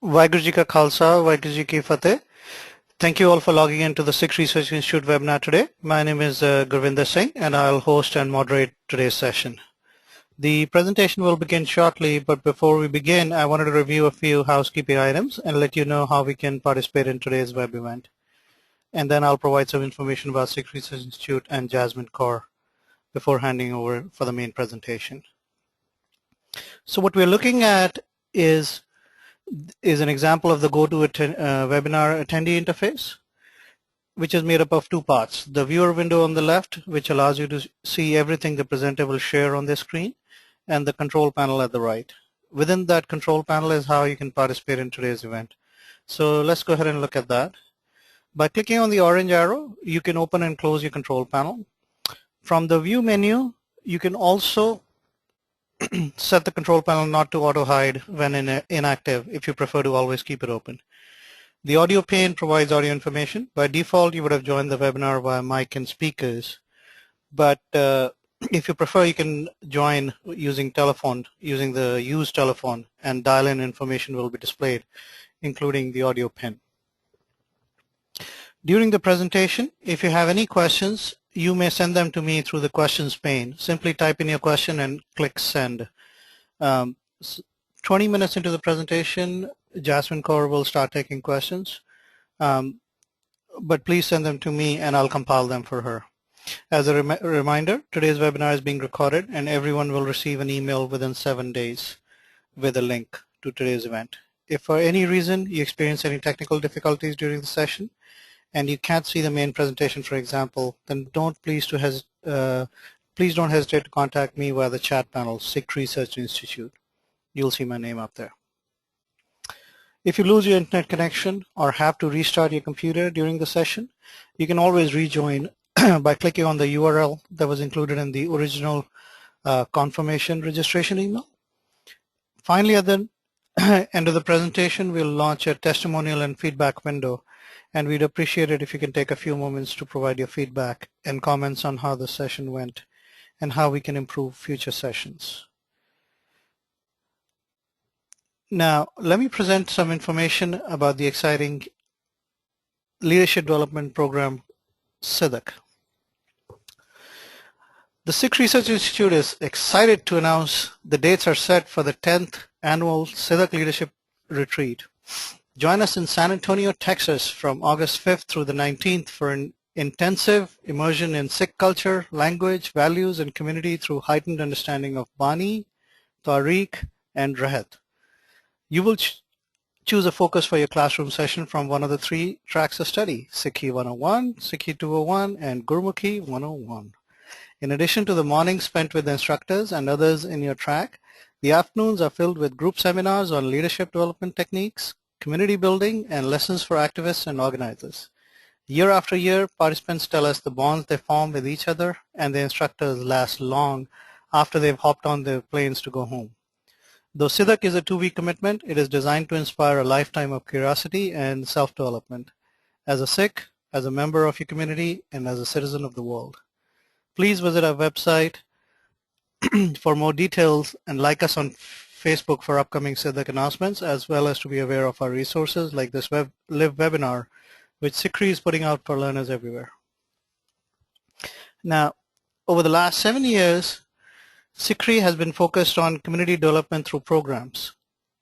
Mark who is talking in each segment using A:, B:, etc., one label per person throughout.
A: Vaheguru Ji Ka Khalsa, Vaheguru Ji Ki Fateh. Thank you all for logging into the Sikh Research Institute webinar today. My name is Gurvinder Singh and I'll host and moderate today's session. The presentation will begin shortly, but before we begin, I wanted to review a few housekeeping items and let you know how we can participate in today's web event. And then I'll provide some information about Sikh Research Institute and Jasmine Kaur before handing over for the main presentation. So what we're looking at is an example of the GoToWebinar attendee interface, which is made up of two parts. The viewer window on the left, which allows you to see everything the presenter will share on their screen, and the control panel at the right. Within that control panel is how you can participate in today's event. So let's go ahead and look at that. By clicking on the orange arrow, you can open and close your control panel. From the view menu, you can also set the control panel not to auto hide when inactive if you prefer to always keep it open. The audio pane provides audio information. By default, you would have joined the webinar via mic and speakers, but if you prefer, you can join using telephone, using the use telephone, and dial-in information will be displayed, including the audio pin. During the presentation, if you have any questions, you may send them to me through the questions pane. Simply type in your question and click send. 20 minutes into the presentation, Jasmine Kaur will start taking questions, but please send them to me and I'll compile them for her. As a reminder, today's webinar is being recorded and everyone will receive an email within 7 days with a link to today's event. If for any reason you experience any technical difficulties during the session and you can't see the main presentation, for example, then please don't hesitate to contact me via the chat panel, Sikh Research Institute. You'll see my name up there. If you lose your internet connection or have to restart your computer during the session, you can always rejoin by clicking on the URL that was included in the original confirmation registration email. Finally, at the end of the presentation, we'll launch a testimonial and feedback window, and we'd appreciate it if you can take a few moments to provide your feedback and comments on how the session went and how we can improve future sessions. Now, let me present some information about the exciting leadership development program, SikhRI. The Sikh Research Institute is excited to announce the dates are set for the 10th annual SikhRI Leadership Retreat. Join us in San Antonio, Texas from August 5th through the 19th for an intensive immersion in Sikh culture, language, values, and community through heightened understanding of Bani, Tariq, and Rahat. You will choose a focus for your classroom session from one of the 3 tracks of study, SikhRI 101, SikhRI 201, and Gurmukhi 101. In addition to the mornings spent with the instructors and others in your track, the afternoons are filled with group seminars on leadership development techniques, community building, and lessons for activists and organizers. Year after year, participants tell us the bonds they form with each other and the instructors last long after they've hopped on their planes to go home. Though SikhRI is a 2-week commitment, it is designed to inspire a lifetime of curiosity and self-development as a Sikh, as a member of your community, and as a citizen of the world. Please visit our website for more details and like us on Facebook for upcoming SikhRI announcements, as well as to be aware of our resources like this live webinar, which SikhRI is putting out for learners everywhere. Now, over the last 7 years, SikhRI has been focused on community development through programs,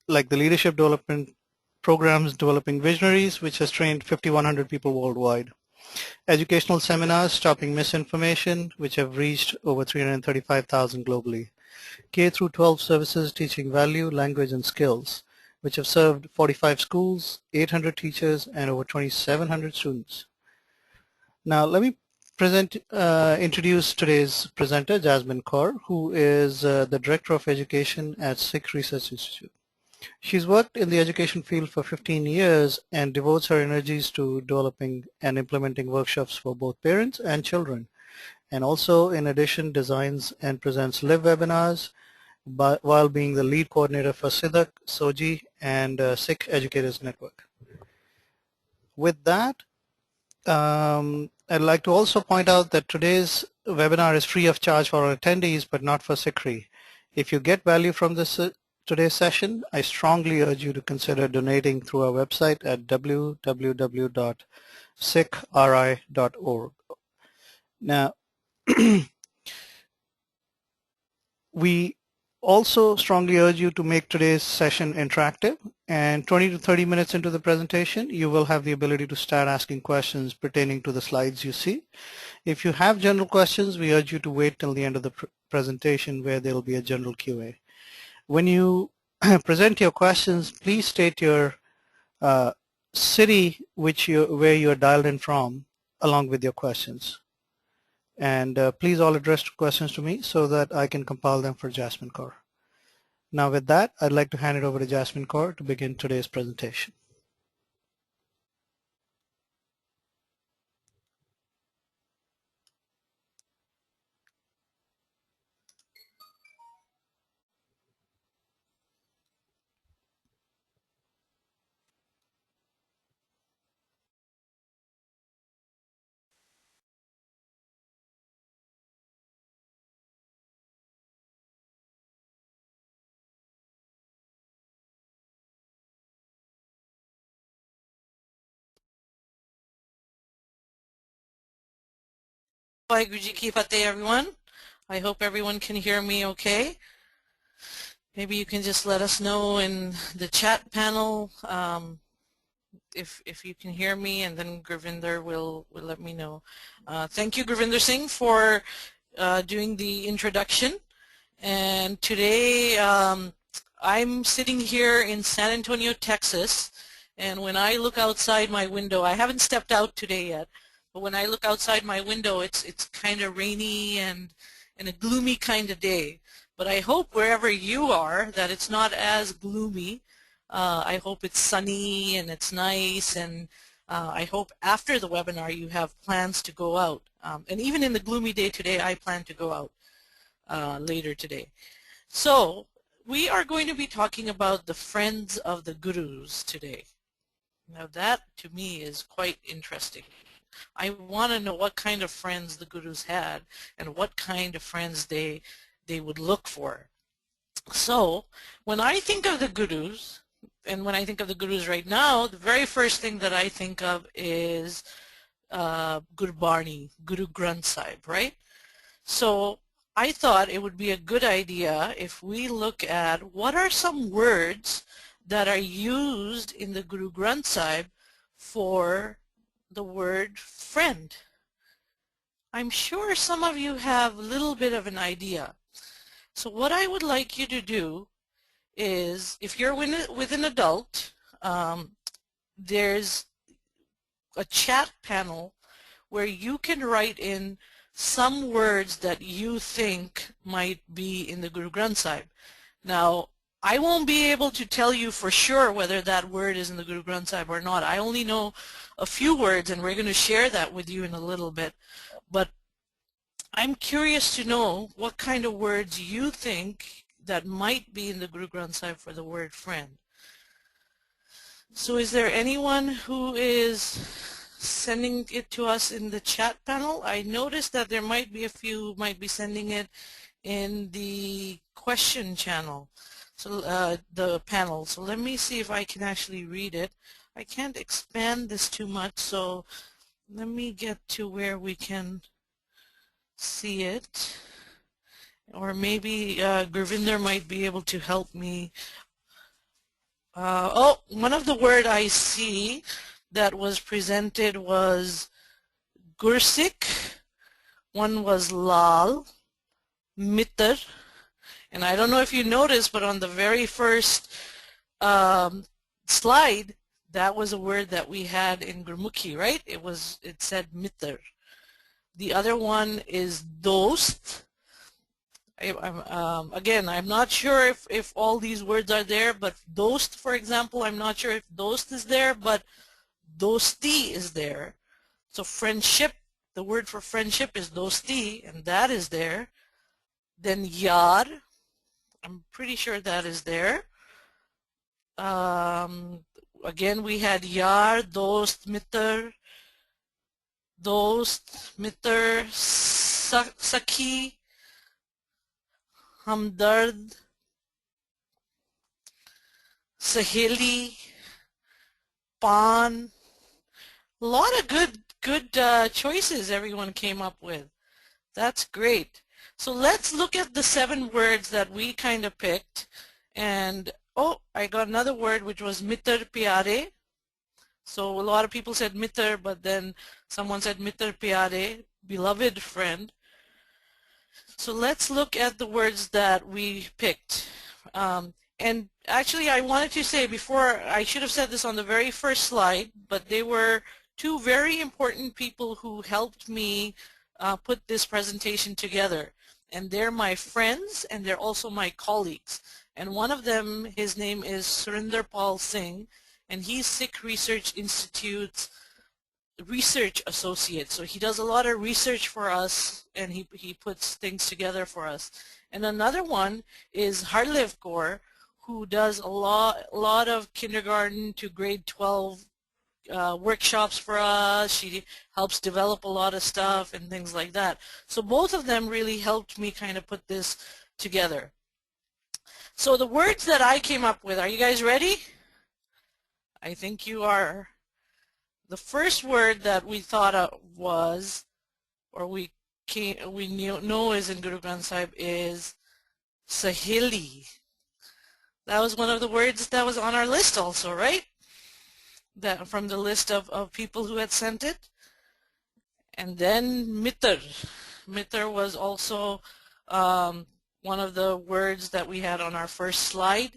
A: like the leadership development programs Developing Visionaries, which has trained 5,100 people worldwide. Educational seminars stopping misinformation, which have reached over 335,000 globally. K-12 services teaching value, language, and skills, which have served 45 schools, 800 teachers, and over 2,700 students. Now, let me introduce today's presenter, Jasmine Kaur, who is the Director of Education at Sikh Research Institute. She's worked in the education field for 15 years and devotes her energies to developing and implementing workshops for both parents and children, and also, in addition, designs and presents live webinars while being the lead coordinator for SikhRI, SOGI, and Sikh Educators Network. With that, I'd like to also point out that today's webinar is free of charge for our attendees, but not for SikhRI. If you get value from this today's session, I strongly urge you to consider donating through our website at www.sikhri.org. Now, we also strongly urge you to make today's session interactive, and 20 to 30 minutes into the presentation, you will have the ability to start asking questions pertaining to the slides you see. If you have general questions, we urge you to wait till the end of the presentation where there will be a general Q&A. When you present your questions, please state your city where you are dialed in from along with your questions. And please all address questions to me so that I can compile them for Jasmine Kaur. Now with that, I'd like to hand it over to Jasmine Kaur to begin today's presentation.
B: Bhai Bidhi Chand, everyone. I hope everyone can hear me okay. Maybe you can just let us know in the chat panel if you can hear me, and then Gurvinder will let me know. Thank you, Gurvinder Singh, for doing the introduction. And today I'm sitting here in San Antonio, Texas, and when I look outside my window, I haven't stepped out today yet, but when I look outside my window, it's kind of rainy and a gloomy kind of day. But I hope wherever you are that it's not as gloomy. I hope it's sunny and it's nice, and I hope after the webinar you have plans to go out. And even in the gloomy day today, I plan to go out later today. So we are going to be talking about the friends of the gurus today. Now that to me is quite interesting. I want to know what kind of friends the gurus had and what kind of friends they would look for. So when I think of the gurus, and when I think of the gurus right now, the very first thing that I think of is Gurbani, Guru Granth Sahib, right? So I thought it would be a good idea if we look at what are some words that are used in the Guru Granth Sahib for the word friend. I'm sure some of you have a little bit of an idea. So what I would like you to do is, if you're with an adult, there's a chat panel where you can write in some words that you think might be in the Guru Granth Sahib. Now, I won't be able to tell you for sure whether that word is in the Guru Granth Sahib or not. I only know a few words, and we're going to share that with you in a little bit. But I'm curious to know what kind of words you think that might be in the Guru Granth Sahib for the word friend. So is there anyone who is sending it to us in the chat panel? I noticed that there might be a few who might be sending it in the question channel, so the panel. So let me see if I can actually read it. I can't expand this too much, so let me get to where we can see it. Or maybe Gurvinder might be able to help me. Oh, one of the word I see that was presented was Gursik, one was Lal, Mitter, and I don't know if you noticed, but on the very first slide, that was a word that we had in Gurmukhi, right? It said Mitter. The other one is Dost. Again, I'm not sure if all these words are there, but Dost, for example, I'm not sure if Dost is there, but Dosti is there. So friendship, the word for friendship is Dosti, and that is there. Then Yar, I'm pretty sure that is there. Again, we had Yar, Dost, Mitter, Sakhi, Hamdard, Saheli, Pan. A lot of good choices everyone came up with. That's great. So let's look at the 7 words that we kind of picked. And oh, I got another word which was mitar pyare. So a lot of people said mitar, but then someone said mitar pyare, beloved friend. So let's look at the words that we picked. And actually I wanted to say before, I should have said this on the very first slide, but they were 2 very important people who helped me put this presentation together. And they're my friends and they're also my colleagues. And one of them, his name is Surinder Pal Singh, and he's Sikh Research Institute's research associate. So he does a lot of research for us and he puts things together for us. And another one is Harlev Kaur, who does a lot of kindergarten to grade 12 workshops for us. She helps develop a lot of stuff and things like that. So both of them really helped me kind of put this together. So the words that I came up with, are you guys ready? I think you are. The first word that we thought of was, or we know is in Guru Granth Sahib, is Saheli. That was one of the words that was on our list also, right? That from the list of people who had sent it. And then mitar. Mitar was also one of the words that we had on our first slide.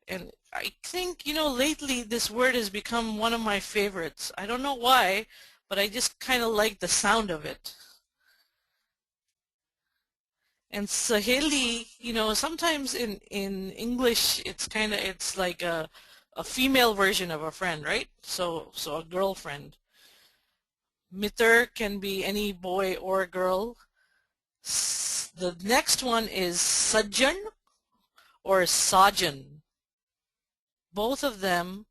B: And I think, you know, lately this word has become one of my favorites. I don't know why, but I just kind of like the sound of it. And Saheli, you know, sometimes in English it's like a female version of a friend, right? So a girlfriend. Mitar can be any boy or girl. The next one is Sajjan or Sajan. Both of them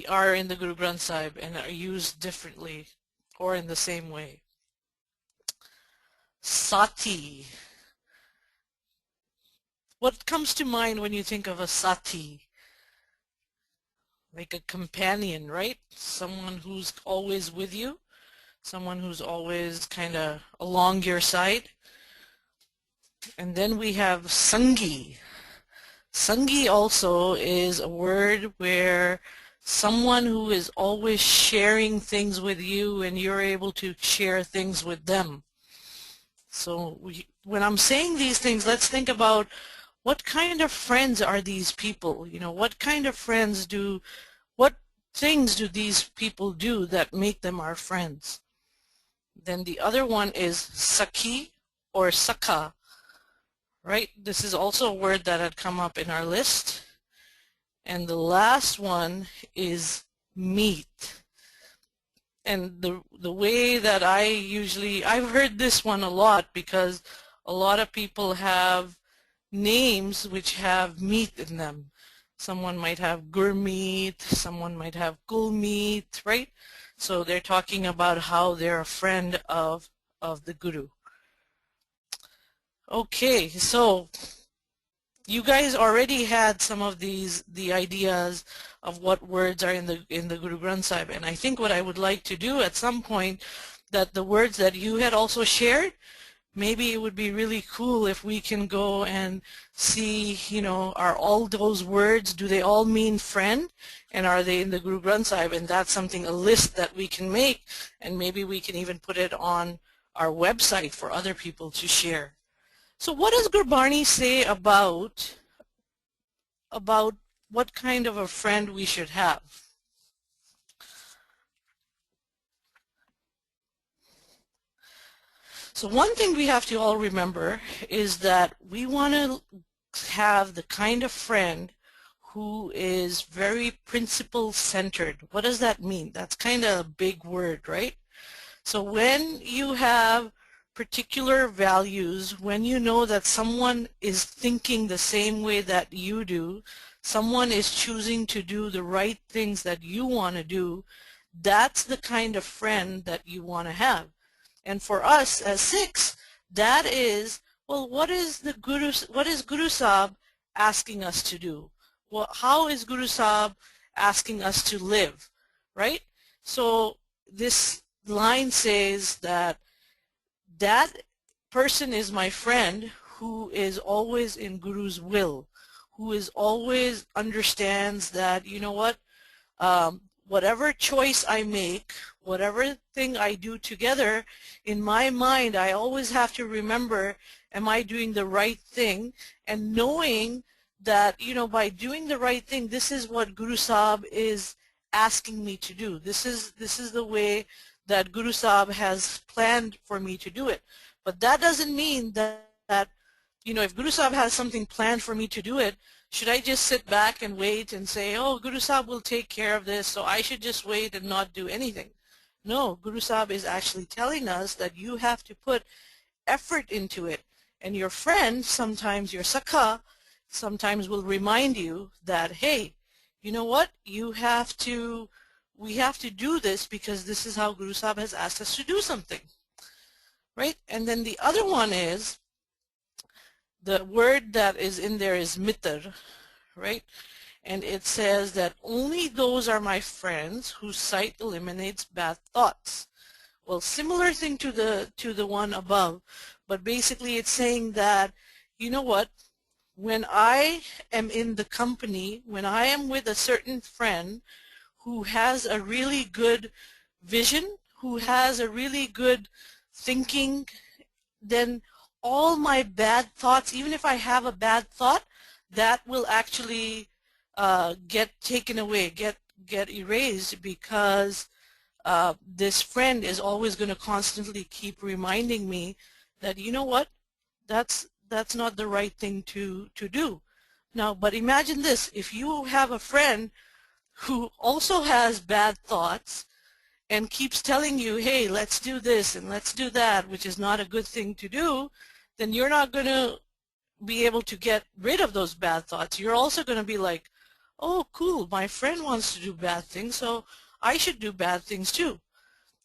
B: are in the Guru Granth Sahib and are used differently or in the same way. Sati. What comes to mind when you think of a sati? Like a companion, right? Someone who's always with you, someone who's always kind of along your side. And then we have Sangi. Sangi also is a word where someone who is always sharing things with you and you're able to share things with them. So when I'm saying these things, let's think about what kind of friends are these people? You know, what kind of friends what things do these people do that make them our friends? Then the other one is Sakhi or Sakha, right? This is also a word that had come up in our list. And the last one is meet. And the way that I've heard this one a lot because a lot of people have names which have meet in them. Someone might have Gurmeet, someone might have Gulmeet, right? So they're talking about how they're a friend of the Guru. Okay, so you guys already had some of the ideas of what words are in the Guru Granth Sahib, and I think what I would like to do at some point, that the words that you had also shared, maybe it would be really cool if we can go and see, you know, are all those words, do they all mean friend, and are they in the Guru Granth Sahib? And that's something, a list that we can make, and maybe we can even put it on our website for other people to share. So what does Gurbani say about what kind of a friend we should have? So one thing we have to all remember is that we want to have the kind of friend who is very principle-centered. What does that mean? That's kind of a big word, right? So when you have particular values, when you know that someone is thinking the same way that you do, someone is choosing to do the right things that you want to do, that's the kind of friend that you want to have. And for us as Sikhs, that is, well, what is Guru Sahib asking us to do? Well, how is Guru Sahib asking us to live, right? So this line says that that person is my friend who is always in Guru's will, who is always understands that, you know what, whatever choice I make, whatever thing I do together, in my mind I always have to remember, am I doing the right thing? And knowing that, you know, by doing the right thing, this is what Guru Sahib is asking me to do. This is the way that Guru Sahib has planned for me to do it. But that doesn't mean that you know, if Guru Sahib has something planned for me to do it, should I just sit back and wait and say, oh, Guru Sahib will take care of this, so I should just wait and not do anything? No, Guru Sahib is actually telling us that you have to put effort into it. And your friend, sometimes your sakha, sometimes will remind you that, hey, you know what, we have to do this because this is how Guru Sahib has asked us to do something, right? And then the other one is, the word that is in there is mitar, right? And it says that only those are my friends whose sight eliminates bad thoughts. Well, similar thing to the one above, but basically it's saying that, you know what, when I am in the company, when I am with a certain friend who has a really good vision, who has a really good thinking, then all my bad thoughts, even if I have a bad thought, that will actually get taken away, get erased, because this friend is always going to constantly keep reminding me that, you know what, that's not the right thing to do. Now, but imagine this, if you have a friend who also has bad thoughts and keeps telling you, hey, let's do this and let's do that, which is not a good thing to do, then you're not going to be able to get rid of those bad thoughts. You're also going to be like, oh, cool, my friend wants to do bad things, so I should do bad things too.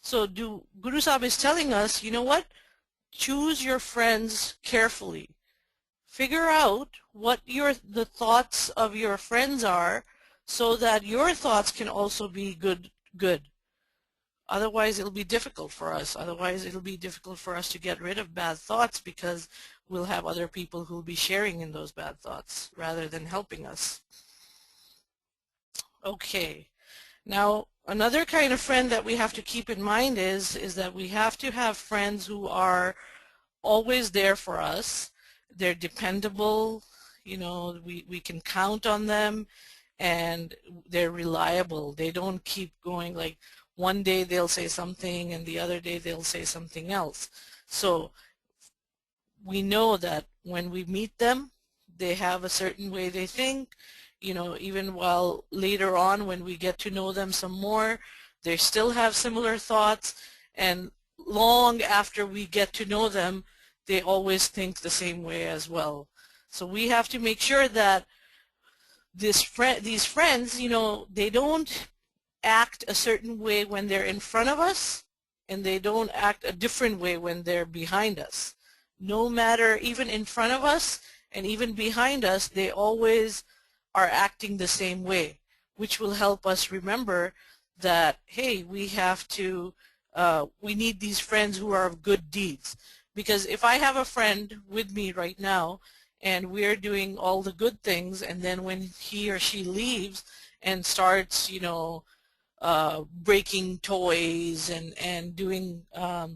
B: So Guru Sahib is telling us, you know what, choose your friends carefully. Figure out what the thoughts of your friends are, so that your thoughts can also be good. Otherwise, it'll be difficult for us. Otherwise, it'll be difficult for us to get rid of bad thoughts, because we'll have other people who'll be sharing in those bad thoughts rather than helping us. Okay. Now, another kind of friend that we have to keep in mind is that we have to have friends who are always there for us. They're dependable. You know, we can count on them, and they're reliable. They don't keep going, like, one day they'll say something and the other day they'll say something else. So we know that when we meet them, they have a certain way they think. You know, even while later on when we get to know them some more, they still have similar thoughts, and long after we get to know them, they always think the same way as well. So we have to make sure that these friends, you know, they don't act a certain way when they're in front of us, and they don't act a different way when they're behind us. No matter, even in front of us and even behind us, they always are acting the same way, which will help us remember that, hey, we have to, we need these friends who are of good deeds. Because if I have a friend with me right now and we're doing all the good things, and then when he or she leaves and starts, you know, breaking toys and doing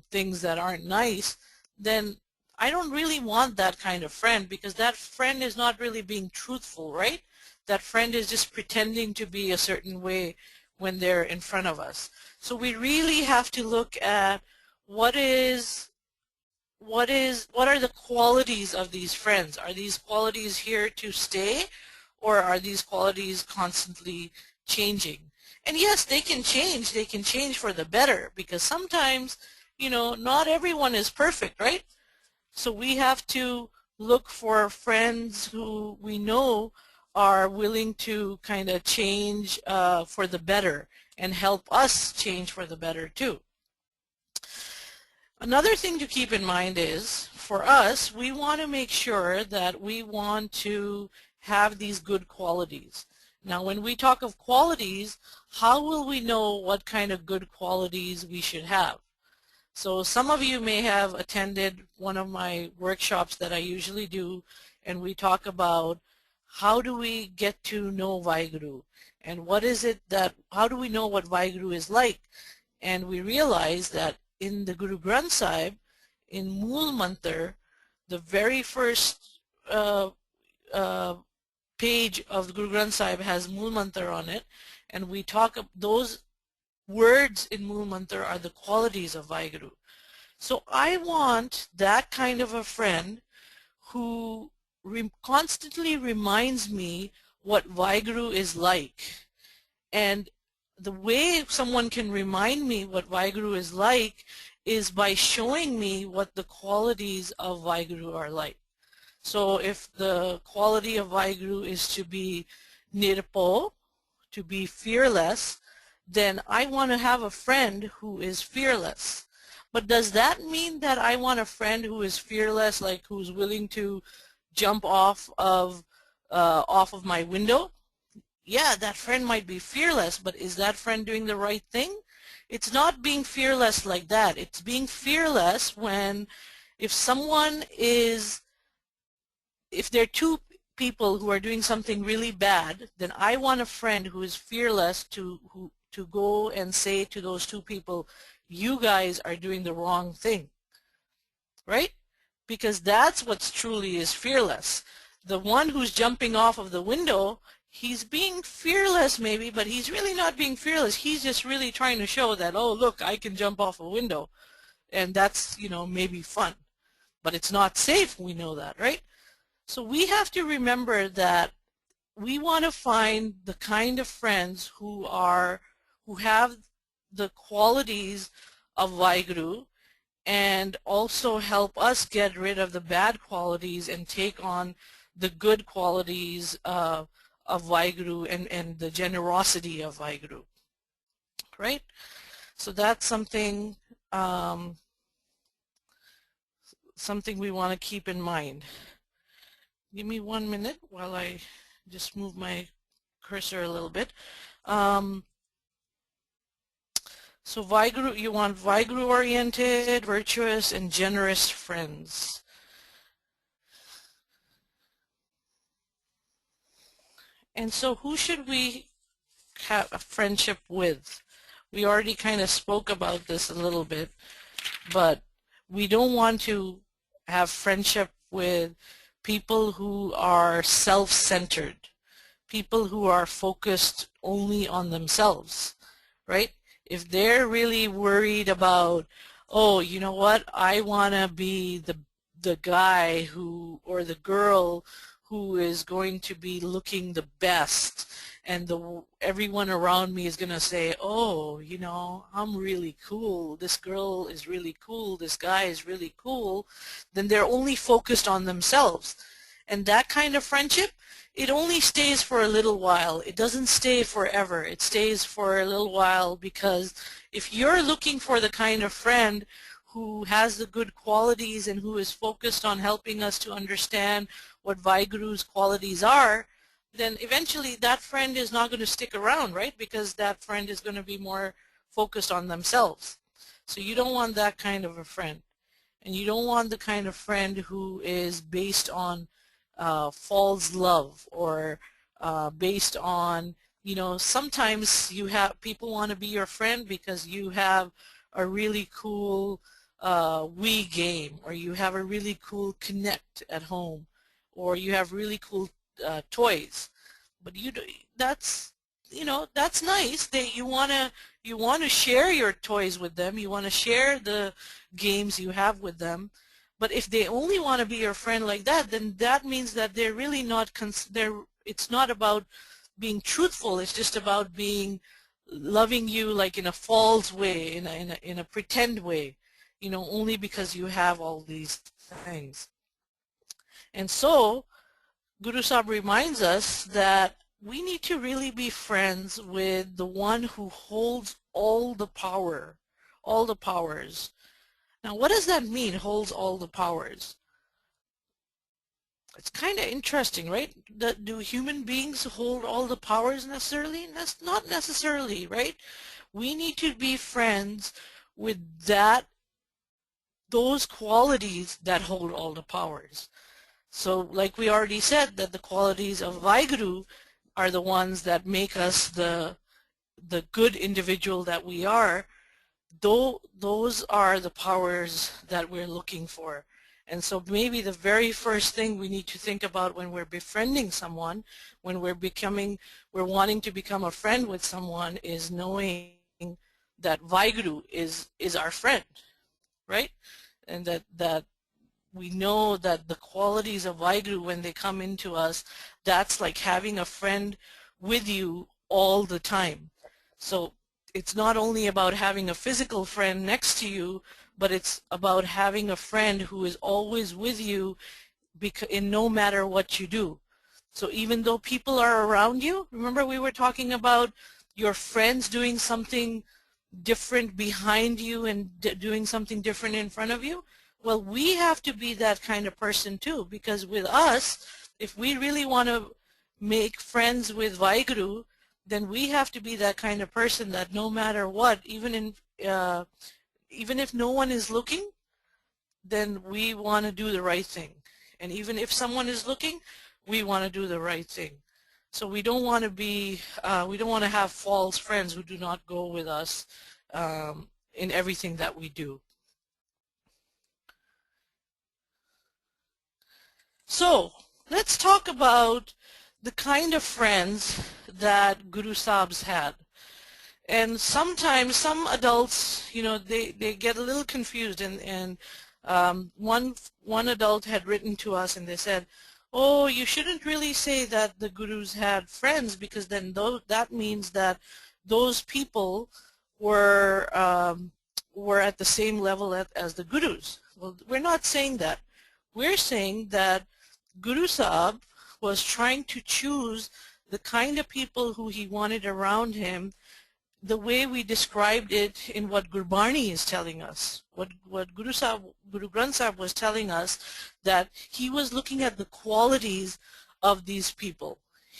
B: things that aren't nice, then I don't really want that kind of friend, because that friend is not really being truthful, right? That friend is just pretending to be a certain way when they're in front of us. So we really have to look at what are the qualities of these friends? Are these qualities here to stay, or are these qualities constantly changing? And yes, they can change for the better, because sometimes, you know, not everyone is perfect, right? So we have to look for friends who we know are willing to kind of change for the better and help us change for the better too. Another thing to keep in mind is, for us, we want to make sure that we want to have these good qualities. Now when we talk of qualities, how will we know what kind of good qualities we should have? So some of you may have attended one of my workshops that I usually do, and we talk about how do we get to know Vaheguru, and what is it that, how do we know what Vaheguru is like? And we realize that in the Guru Granth Sahib, in Mool Mantar, the very first page of the Guru Granth Sahib has Mool Mantar on it, and we talk of those words in Mool Mantar are the qualities of Vaheguru. So I want that kind of a friend who constantly reminds me what Vaheguru is like. And the way someone can remind me what Vaheguru is like is by showing me what the qualities of Vaheguru are like. So if the quality of Vaheguru is to be nirpo, to be fearless, then I want to have a friend who is fearless. But does that mean that I want a friend who is fearless, like who's willing to jump off of my window? Yeah, that friend might be fearless, but is that friend doing the right thing? It's not being fearless like that. It's being fearless when, if someone is, if there are two people who are doing something really bad, then I want a friend who is fearless to go and say to those two people, you guys are doing the wrong thing, right? Because that's what truly is fearless. The one who's jumping off of the window, he's being fearless maybe, but he's really not being fearless. He's just really trying to show that, oh look, I can jump off a window, and that's, you know, maybe fun, but it's not safe. We know that, right? So we have to remember that we want to find the kind of friends who have the qualities of Vaheguru, and also help us get rid of the bad qualities and take on the good qualities of Vaheguru and the generosity of Vaheguru, right? So that's something something we want to keep in mind. Give me 1 minute while I just move my cursor a little bit. So Vaheguru, you want Vaheguru-oriented, virtuous, and generous friends. And so who should we have a friendship with? We already kind of spoke about this a little bit, but we don't want to have friendship with people who are self-centered, people who are focused only on themselves, right? If they're really worried about, oh, you know what, I want to be the guy who, or the girl who is going to be looking the best, and everyone around me is going to say, oh, you know, I'm really cool, this girl is really cool, this guy is really cool, then they're only focused on themselves. And that kind of friendship, it only stays for a little while. It doesn't stay forever. It stays for a little while, because if you're looking for the kind of friend who has the good qualities and who is focused on helping us to understand what Vaheguru's qualities are, then eventually that friend is not going to stick around, right? Because that friend is going to be more focused on themselves. So you don't want that kind of a friend. And you don't want the kind of friend who is based on false love, or based on, you know, sometimes you have people want to be your friend because you have a really cool Wii game, or you have a really cool Connect at home, or you have really cool toys. But that's, you know, that's nice. You wanna share your toys with them. You want to share the games you have with them. But if they only want to be your friend like that, then that means that they're really not. It's not about being truthful. It's just about loving you like in a false way, in a pretend way, you know, only because you have all these things. And so Guru Sahib reminds us that we need to really be friends with the one who holds all the power, all the powers. Now, what does that mean, holds all the powers? It's kind of interesting, right? Do human beings hold all the powers necessarily? That's not necessarily, right? We need to be friends with those qualities that hold all the powers. So like we already said, that the qualities of Vaheguru are the ones that make us the good individual that we are. Though those are the powers that we're looking for. And so maybe the very first thing we need to think about when we're befriending someone, when we're wanting to become a friend with someone, is knowing that Vaheguru is our friend, right? And that we know that the qualities of Vaheguru, when they come into us, that's like having a friend with you all the time. So it's not only about having a physical friend next to you, but it's about having a friend who is always with you in no matter what you do. So even though people are around you, remember we were talking about your friends doing something different behind you and doing something different in front of you? Well, we have to be that kind of person too, because with us, if we really want to make friends with Vaheguru, then we have to be that kind of person that no matter what, even if no one is looking, then we want to do the right thing. And even if someone is looking, we want to do the right thing. So we don't want to we don't want to have false friends who do not go with us in everything that we do. So let's talk about the kind of friends that Guru Sahibs had. And sometimes some adults, they get a little confused, and one adult had written to us and they said, oh, you shouldn't really say that the gurus had friends, because then that means that those people were at the same level as the gurus. Well, we're not saying that. We're saying that Guru Sahib was trying to choose the kind of people who he wanted around him, the way we described it in what Gurbani is telling us. What Guru Granth Sahib was telling us, that he was looking at the qualities of these people,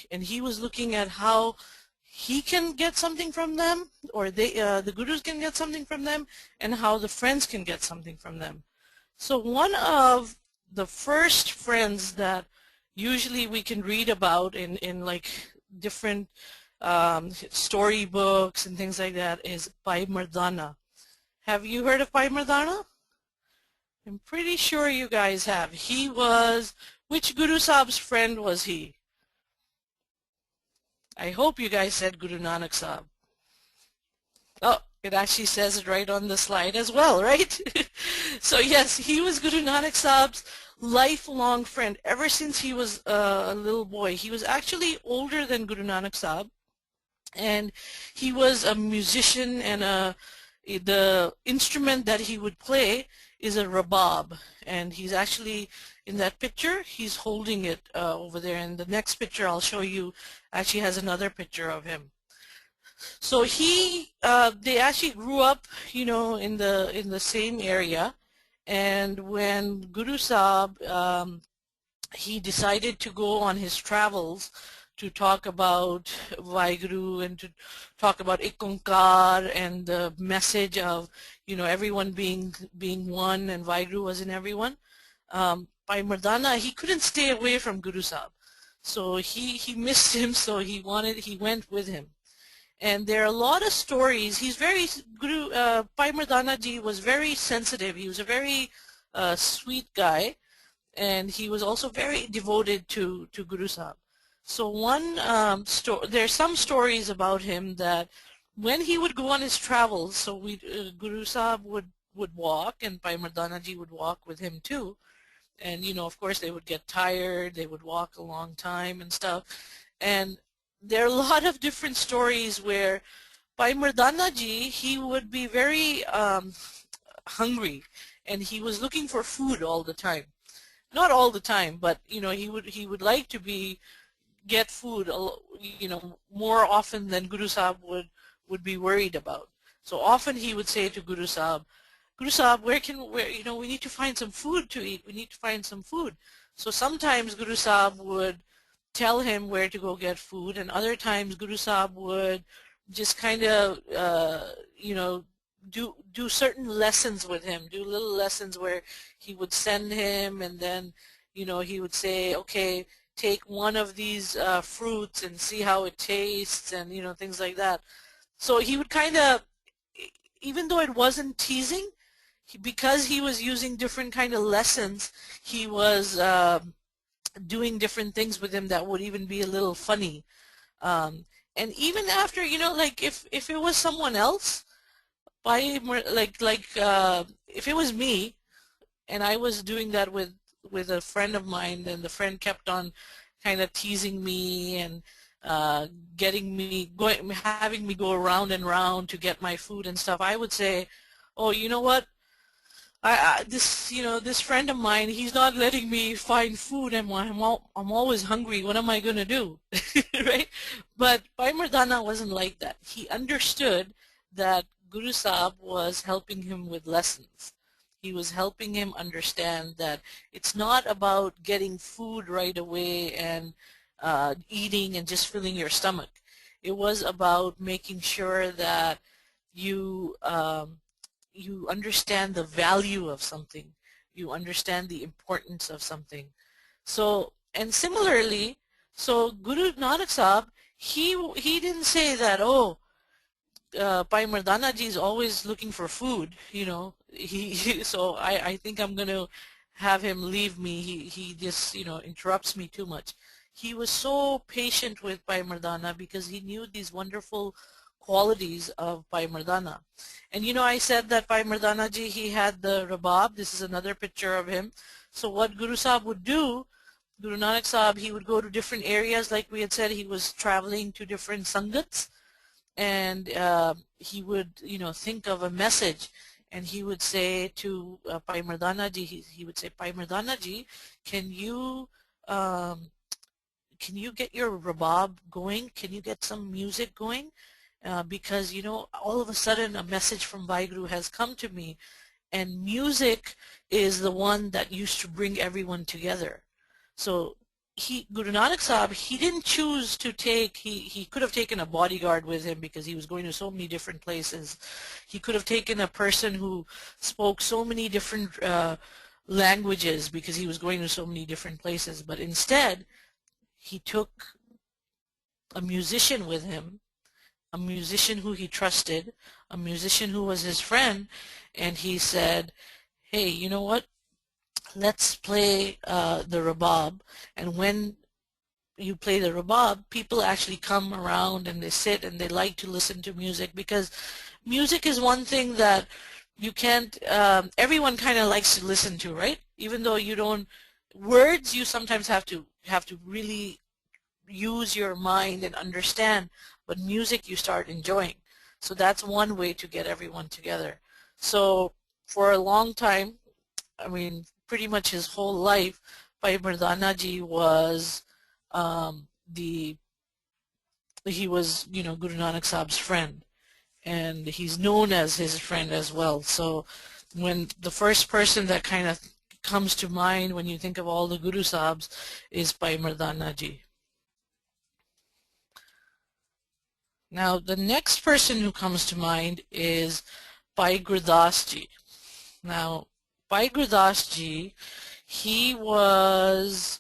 B: and he was looking at how he can get something from them, or the gurus can get something from them, and how the friends can get something from them. So one of the first friends that usually we can read about in like different storybooks and things like that is Bhai Mardana. Have you heard of Bhai Mardana? I'm pretty sure you guys have. Which Guru Sahib's friend was he? I hope you guys said Guru Nanak Sahib. Oh, it actually says it right on the slide as well, right? So yes, he was Guru Nanak Sahib's lifelong friend ever since he was a little boy. He was actually older than Guru Nanak Sahib, and he was a musician, and the instrument that he would play is a rabab, and he's actually in that picture, he's holding it over there, and the next picture I'll show you actually has another picture of him. So they actually grew up, in the same area, and when Guru Sahib, he decided to go on his travels to talk about Vaheguru and to talk about Ik Onkar and the message of, everyone being one, and Vaheguru was in everyone. Bhai Mardana, he couldn't stay away from Guru Sahib, so he missed him, so he went with him. And there are a lot of stories. Bhai Mardana ji was very sensitive. He was a very sweet guy, and he was also very devoted to Guru Sahib. So there's some stories about him that when he would go on his travels, so Guru Sahib would walk, and Bhai Mardana ji would walk with him too. And of course they would get tired, they would walk a long time and stuff. And there are a lot of different stories where Bhai Mardana ji, he would be very hungry, and he was looking for food all the time. Not all the time, but he would like to get food more often than Guru Sahib would be worried about. So often he would say to Guru Sahib, we need to find some food to eat. We need to find some food. So sometimes Guru Sahib would tell him where to go get food, and other times Guru Sahib would just kind of, you know, do certain lessons with him, do little lessons where he would send him, and then, you know, he would say, okay, take one of these fruits and see how it tastes, and, you know, things like that. So he would kind of, even though it wasn't teasing, because he was using different kind of lessons, he was doing different things with him that would even be a little funny. Um, and even after, you know, like if it was someone else, if it was me and I was doing that with a friend of mine, and the friend kept on kind of teasing me and having me go around and round to get my food and stuff, I would say, oh, you know what? This friend of mine, he's not letting me find food, and I'm always hungry. What am I gonna do, right? But Bhai Mardana wasn't like that. He understood that Guru Sahib was helping him with lessons. He was helping him understand that it's not about getting food right away and eating and just filling your stomach. It was about making sure that you you understand the value of something. You understand the importance of something. So, and similarly, so Guru Nanak Sahib, he didn't say that, oh, Bhai Mardana ji is always looking for food, you know. So I think I'm going to have him leave me. He just, you know, interrupts me too much. He was so patient with Bhai Mardana because he knew these wonderful qualities of Bhai Mardana. And you know, I said that Bhai Mardana ji, he had the rabab. This is another picture of him. So what Guru Sahib would do, Guru Nanak Sahib, he would go to different areas. Like we had said, he was traveling to different sangats, and he would, you know, think of a message, and he would say to Bhai Mardana ji, he would say, Bhai Mardana ji, can you um, get your rabab going? Can you get some music going? Because, you know, all of a sudden a message from Vaheguru has come to me, and music is the one that used to bring everyone together. So Guru Nanak Sahib, he didn't choose to take, he could have taken a bodyguard with him because he was going to so many different places. He could have taken a person who spoke so many different languages because he was going to so many different places. But instead, he took a musician with him, a musician who he trusted, a musician who was his friend, and he said, hey, you know what? Let's play the rabab, and when you play the rabab, people actually come around and they sit and they like to listen to music, because music is one thing that you can't, everyone kind of likes to listen to, right? Even though you don't, words you sometimes have to really use your mind and understand, but music you start enjoying. So that's one way to get everyone together. So for a long time, I mean, pretty much his whole life, Bhai Mardana ji was he was, you know, Guru Nanak Sahib's friend, and he's known as his friend as well. So when the first person that kind of comes to mind when you think of all the Guru Sahibs is Bhai Mardana ji. Now the next person who comes to mind is Bhai Gurdas ji. Now Bhai Gurdas ji, he was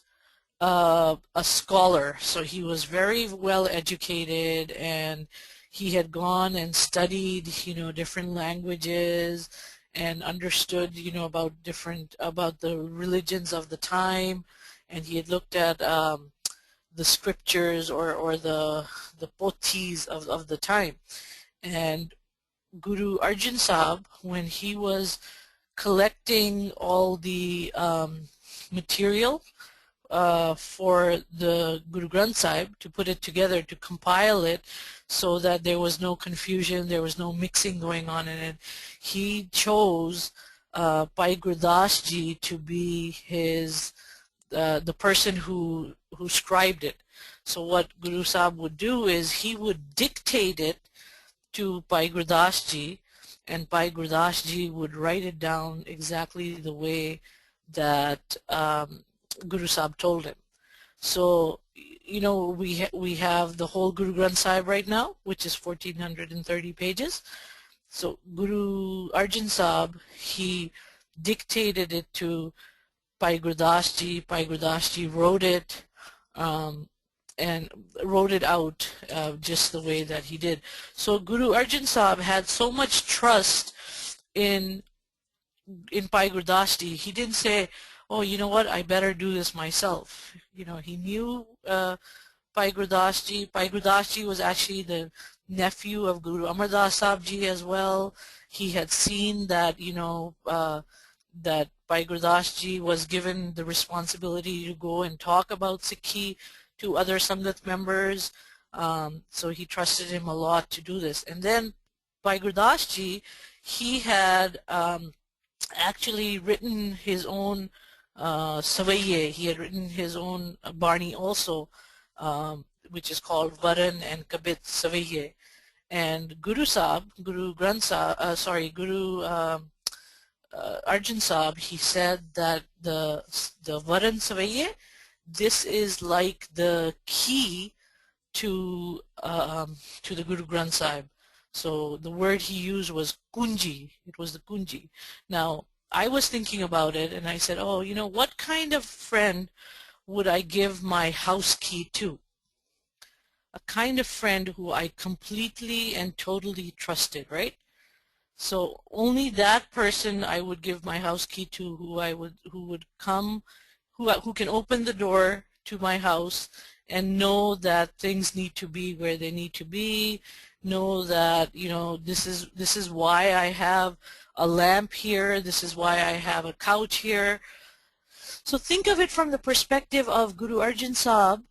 B: a scholar, so he was very well educated, and he had gone and studied, you know, different languages and understood, you know, about the religions of the time, and he had looked at the scriptures or the pothis of the time. And Guru Arjan Sahib, when he was collecting all the material for the Guru Granth Sahib, to put it together, to compile it so that there was no confusion, there was no mixing going on in it, he chose Bhai Gurdas ji to be his the person who scribed it. So what Guru Sahib would do is he would dictate it to Bhai Gurdas ji, and Bhai Gurdas ji would write it down exactly the way that Guru Sahib told him. So, you know, we have the whole Guru Granth Sahib right now, which is 1430 pages. So Guru Arjan Sahib, he dictated it to Bhai Gurdas Ji. Bhai Gurdas Ji wrote it, um, and wrote it out just the way that he did. So Guru Arjan Sahib had so much trust in Bhai Gurdas Ji. He didn't say, oh, you know what, I better do this myself. You know, he knew Bhai Gurdas Ji. Bhai Gurdas Ji was actually the nephew of Guru Amar Das Sahib Ji as well. He had seen that, you know, that Bhai Gurdas Ji was given the responsibility to go and talk about Sikhi to other Sangat members. So he trusted him a lot to do this. And then Bhai Gurdas Ji, he had actually written his own Savaiye. He had written his own Barni also, which is called Varan and Kabit Savaiye. And Guru Sahib, Guru Granth Sahib, Guru Arjan Sahib, he said that the Varan Savaiye, this is like the key to the Guru Granth Sahib. So the word he used was kunji. It was the kunji. Now, I was thinking about it and I said, oh, you know, what kind of friend would I give my house key to? A kind of friend who I completely and totally trusted, right? So only that person I would give my house key to, who would come, who can open the door to my house and know that things need to be where they need to be, know that, you know, this is why I have a lamp here, this is why I have a couch here. So think of it from the perspective of Guru Arjan Sahib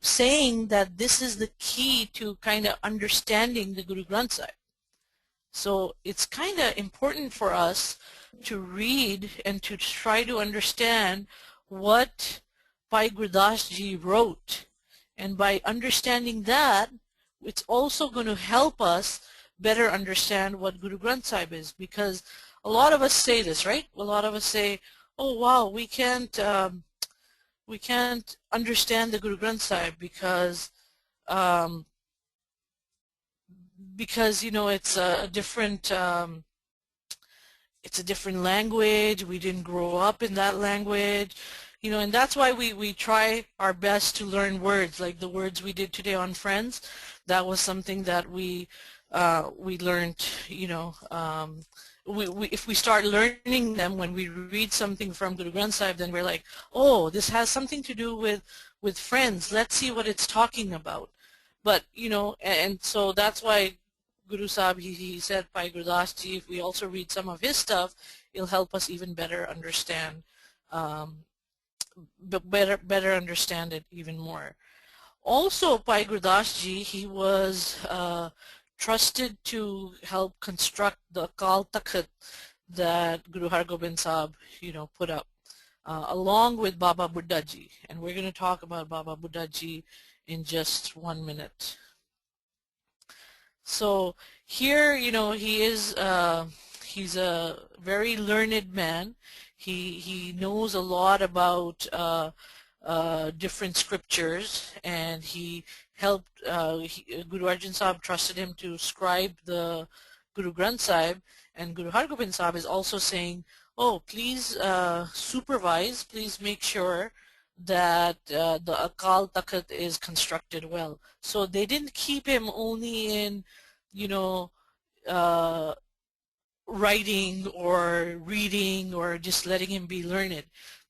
B: saying that this is the key to kind of understanding the Guru Granth Sahib. So it's kind of important for us to read and to try to understand what Bhai Gurdas Ji wrote. And by understanding that, it's also going to help us better understand what Guru Granth Sahib is. Because a lot of us say this, right? A lot of us say, oh wow, we can't understand the Guru Granth Sahib because you know, it's a different language. We didn't grow up in that language, you know, and that's why we try our best to learn words, like the words we did today on Friends. That was something that we learned, you know. If we start learning them when we read something from Guru Granth Sahib, then we're like, oh, this has something to do with Friends. Let's see what it's talking about. But, you know, and so that's why Guru Sahib, he said, Bhai Gurdas Ji, if we also read some of his stuff, it'll help us even better understand, better understand it even more. Also, Bhai Gurdas Ji, he was trusted to help construct the Akal Takht that Guru Har Gobind Sahib, you know, put up, along with Baba Buddha Ji. And we're going to talk about Baba Buddha Ji in just 1 minute. So here, you know, he's a very learned man. He knows a lot about different scriptures, and he helped, Guru Arjan Sahib trusted him to scribe the Guru Granth Sahib, and Guru Har Gobind Sahib is also saying, oh, please supervise, please make sure that the Akal Takht is constructed well. So they didn't keep him only in, you know, writing or reading or just letting him be learned.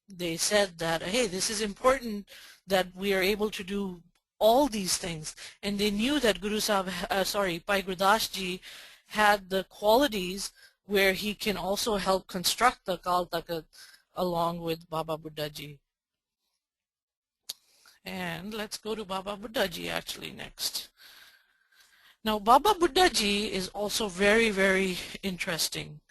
B: They said that, hey, this is important that we are able to do all these things. And they knew that Bhai Gurdas Ji had the qualities where he can also help construct the Akal Takht along with Baba Buddha Ji. And let's go to Baba Buddha Ji actually next. Now, Baba Buddha Ji is also very, very interesting.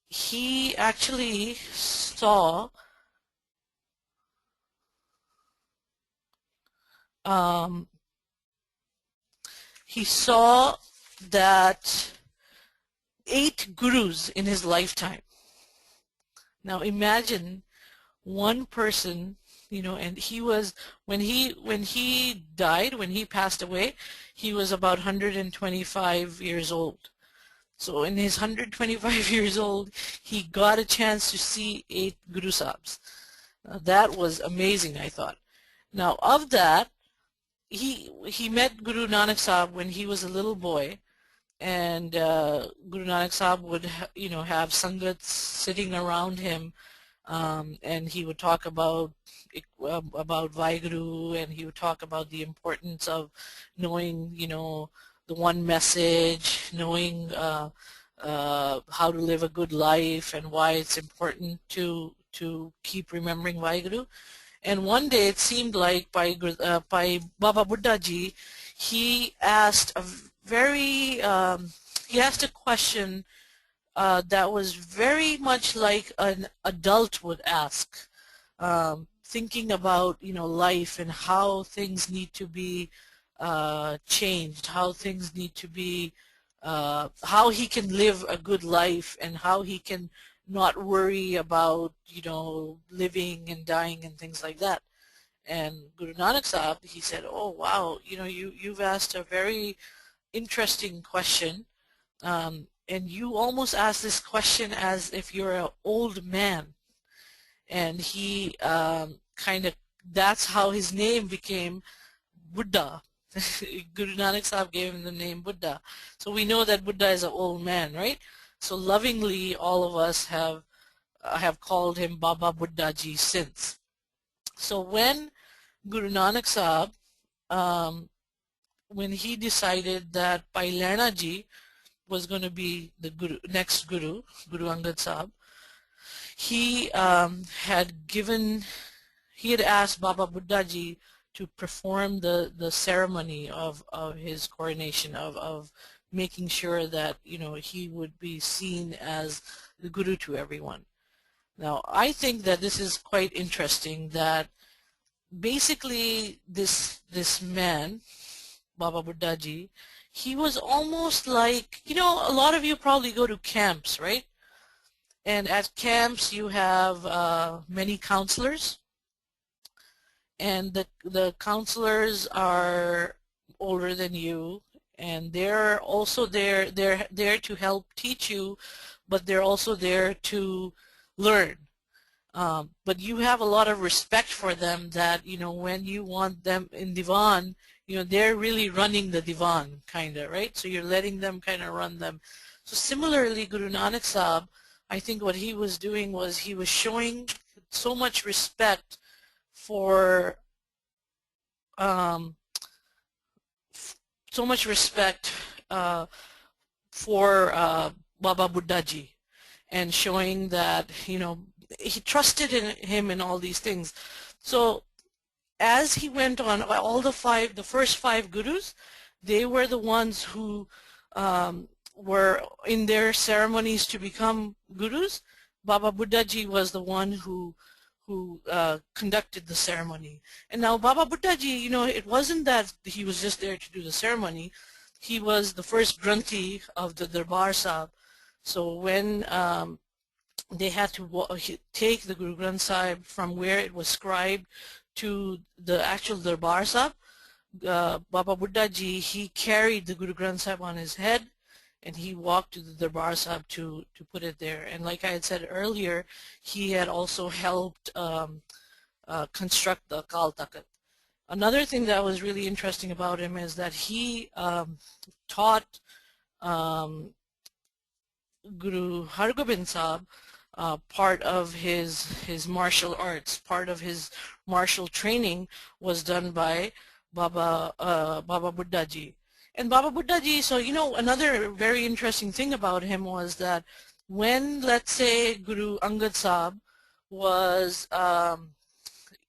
B: He actually saw that 8 gurus in his lifetime. Now imagine one person, and he was, when he died, when he passed away, he was about 125 years old. So in his 125 years old, he got a chance to see 8 Guru Sahibs. That was amazing, I thought. Now of that, he met Guru Nanak Sahib when he was a little boy, and Guru Nanak Sahib would have sangats sitting around him, and he would talk about Vaheguru, and he would talk about the importance of knowing the one message, knowing how to live a good life, and why it's important to keep remembering Vaheguru. And one day it seemed like by Baba Buddha Ji, he asked a he asked a question that was very much like an adult would ask, thinking about life and how things need to be changed, how things need to be, how he can live a good life, and how he can not worry about living and dying and things like that. And Guru Nanak Sahib, he said, "Oh wow, you've asked a very interesting question, and you almost asked this question as if you're an old man." And he kind of, that's how his name became Buddha. Guru Nanak Sahib gave him the name Buddha. So we know that Buddha is an old man, right? So lovingly, all of us have called him Baba Buddha Ji since. So when Guru Nanak Sahib, when he decided that Bhai Lehna Ji was going to be the next Guru, Guru Angad Sahib, he had asked Baba Buddha Ji to perform the ceremony of his coronation, of making sure that he would be seen as the Guru to everyone. Now I think that this is quite interesting, that basically this man, Baba Buddha Ji, he was almost like, a lot of you probably go to camps, right? And at camps you have many counselors, and the counselors are older than you, and they're also they're there to help teach you, but they're also there to learn. But you have a lot of respect for them, that when you want them in divan, they're really running the divan, kind of, right? So you're letting them kind of run them. So similarly, Guru Nanak Sahib, I think what he was doing was he was showing so much respect for Baba Buddha Ji, and showing that he trusted in him in all these things. So as he went on, all the first five gurus, they were the ones who were in their ceremonies to become gurus. Baba Buddha Ji was the one who conducted the ceremony. And now Baba Buddha Ji, it wasn't that he was just there to do the ceremony. He was the first Granthi of the Darbar Sahib. So when they had to take the Guru Granth Sahib from where it was scribed to the actual Darbar Sahib, Baba Buddha Ji, he carried the Guru Granth Sahib on his head, and he walked to the Darbar Sahib to put it there. And like I had said earlier, he had also helped construct the Akal Takht. Another thing that was really interesting about him is that he taught Guru Hargobind Sahib part of his martial arts. Part of his martial training was done by Baba Buddha Ji. And Baba Buddha Ji, so another very interesting thing about him was that when, let's say, Guru Angad Sahib was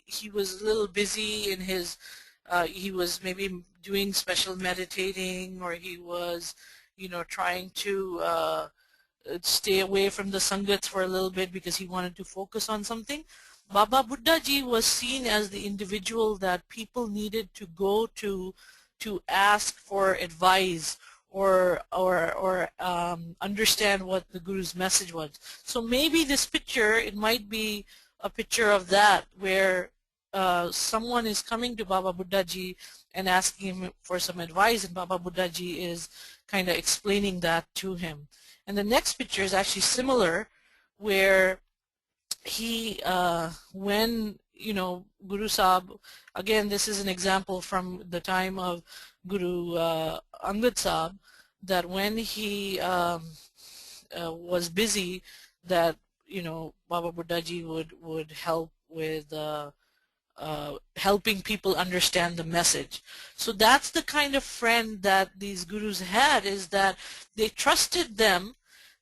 B: he was a little busy in his he was maybe doing special meditating, or he was trying to stay away from the Sangats for a little bit because he wanted to focus on something. Baba Buddha Ji was seen as the individual that people needed to go to ask for advice, understand what the Guru's message was. So maybe this picture, it might be a picture of that, where someone is coming to Baba Buddha Ji and asking him for some advice, and Baba Buddha Ji is kind of explaining that to him. And the next picture is actually similar, where he, when, Guru Sahib, again, this is an example from the time of Guru Angad Sahib, that when he was busy, that, Baba Buddha Ji would help with helping people understand the message. So that's the kind of friend that these gurus had, is that they trusted them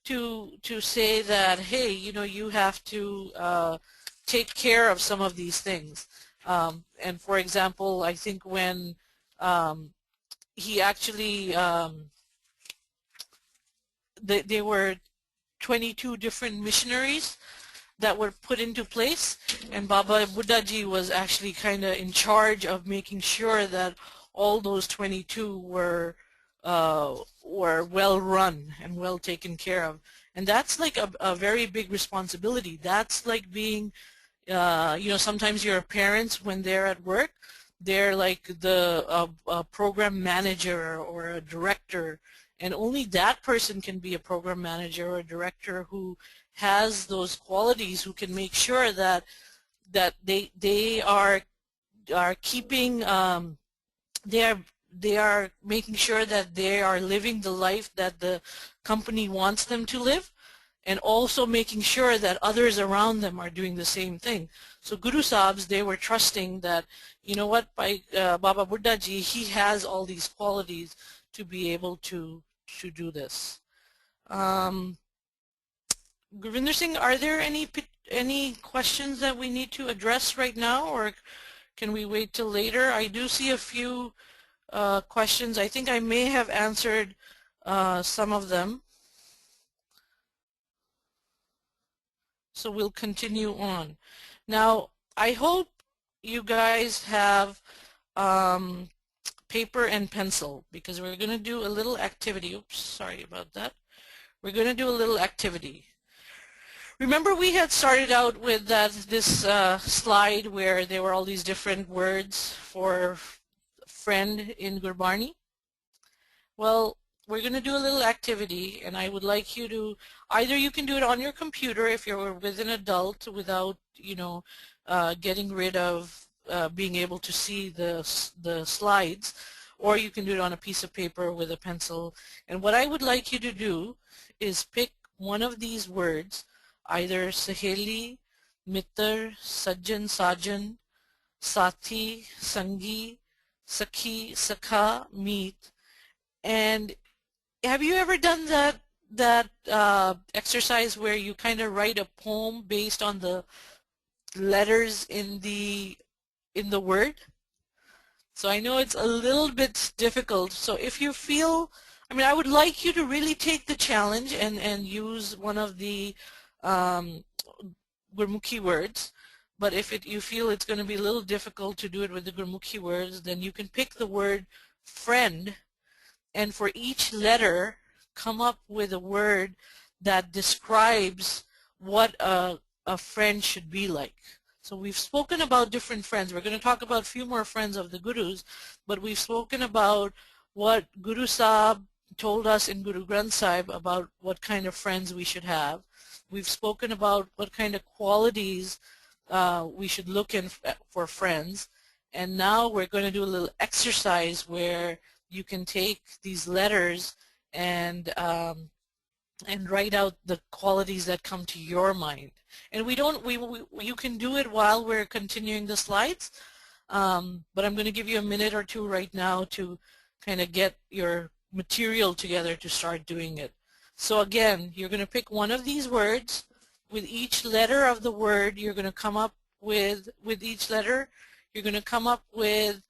B: to say that, hey, you have to take care of some of these things. And for example, I think when he actually, there were 22 different missionaries that were put into place, and Baba Buddha Ji was actually kind of in charge of making sure that all those 22 were well run and well taken care of. And that's like a very big responsibility. That's like being, sometimes your parents, when they're at work, they're like the program manager or a director, and only that person can be a program manager or a director who has those qualities, who can make sure that they are keeping, they are making sure that they are living the life that the company wants them to live, and also making sure that others around them are doing the same thing. So Guru Sahibs, they were trusting that, what, by Baba Buddha Ji, he has all these qualities to be able to do this. Gurvinder Singh, are there any questions that we need to address right now, or can we wait till later? I do see a few questions. I think I may have answered some of them. So we'll continue on. Now, I hope you guys have paper and pencil, because we're going to do a little activity. Oops, sorry about that. We're going to do a little activity. Remember, we had started out with this slide where there were all these different words for friend in Gurbani. Well, we're going to do a little activity, and I would like you to, either you can do it on your computer if you're with an adult without, getting rid of being able to see the slides, or you can do it on a piece of paper with a pencil. And what I would like you to do is pick one of these words, either Saheli, Mitter, Sajjan, Sajan, Sathi, Sangi, Sakhi, Sakha, Meet. And have you ever done that exercise where you kind of write a poem based on the letters in the word? So I know it's a little bit difficult. So if you feel, I would like you to really take the challenge and use one of the Gurmukhi words. But if you feel it's going to be a little difficult to do it with the Gurmukhi words, then you can pick the word friend, and for each letter come up with a word that describes what a friend should be like. So we've spoken about different friends. We're going to talk about a few more friends of the Gurus, but we've spoken about what Guru Sahib told us in Guru Granth Sahib about what kind of friends we should have. We've spoken about what kind of qualities we should look in for friends. And now we're going to do a little exercise where you can take these letters and write out the qualities that come to your mind. And you can do it while we're continuing the slides, but I'm going to give you a minute or two right now to kind of get your material together to start doing it. So again, you're going to pick one of these words. With each letter of the word, you're going to come up with each letter, you're going to come up with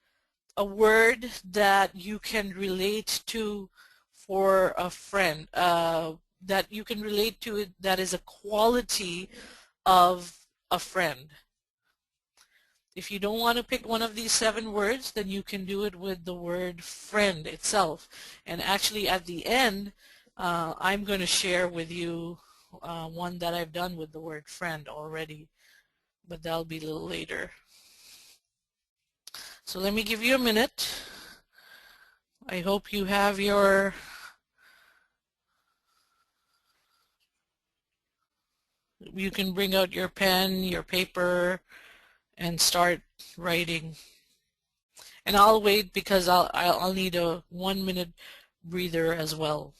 B: a word that you can relate to for a friend, that you can relate to it, that is a quality of a friend. If you don't want to pick one of these 7 words, then you can do it with the word friend itself. And actually at the end, I'm going to share with you one that I've done with the word friend already, but that'll be a little later. So let me give you a minute. I hope you have you can bring out your pen, your paper, and start writing. And I'll wait because I'll need a 1-minute breather as well.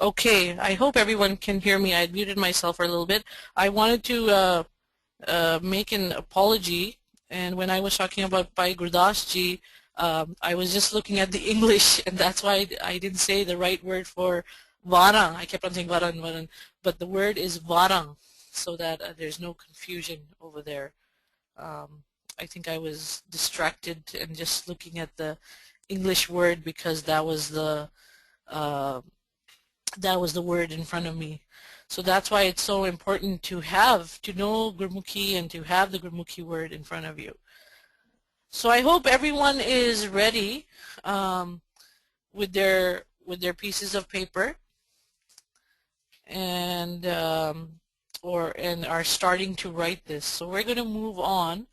B: Okay, I hope everyone can hear me. I muted myself for a little bit. I wanted to make an apology, and when I was talking about Bhai Gurdas ji, I was just looking at the English, and that's why I didn't say the right word for Varang. I kept on saying Varan, Varan, but the word is Varang, so that there's no confusion over there. I think I was distracted and just looking at the English word because uh, that was the word in front of me. So that's why it's so important to know Gurmukhi and to have the Gurmukhi word in front of you. So I hope everyone is ready with their pieces of paper and are starting to write this. So we're going to move on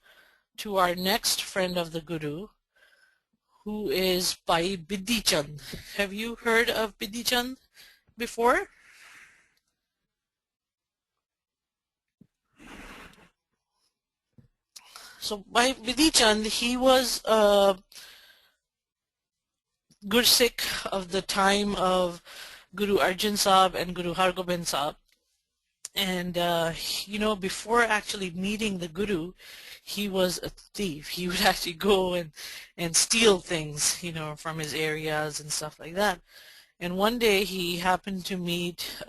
B: to our next friend of the Guru, who is Bhai Bidhi Chand. Have you heard of Bidhi Chand before? So Bhai Bidhi Chand, he was a Gursikh of the time of Guru Arjan Sahib and Guru Hargobind Sahib. And before actually meeting the Guru, he was a thief. He would actually go and steal things, from his areas and stuff like that. And one day he happened to meet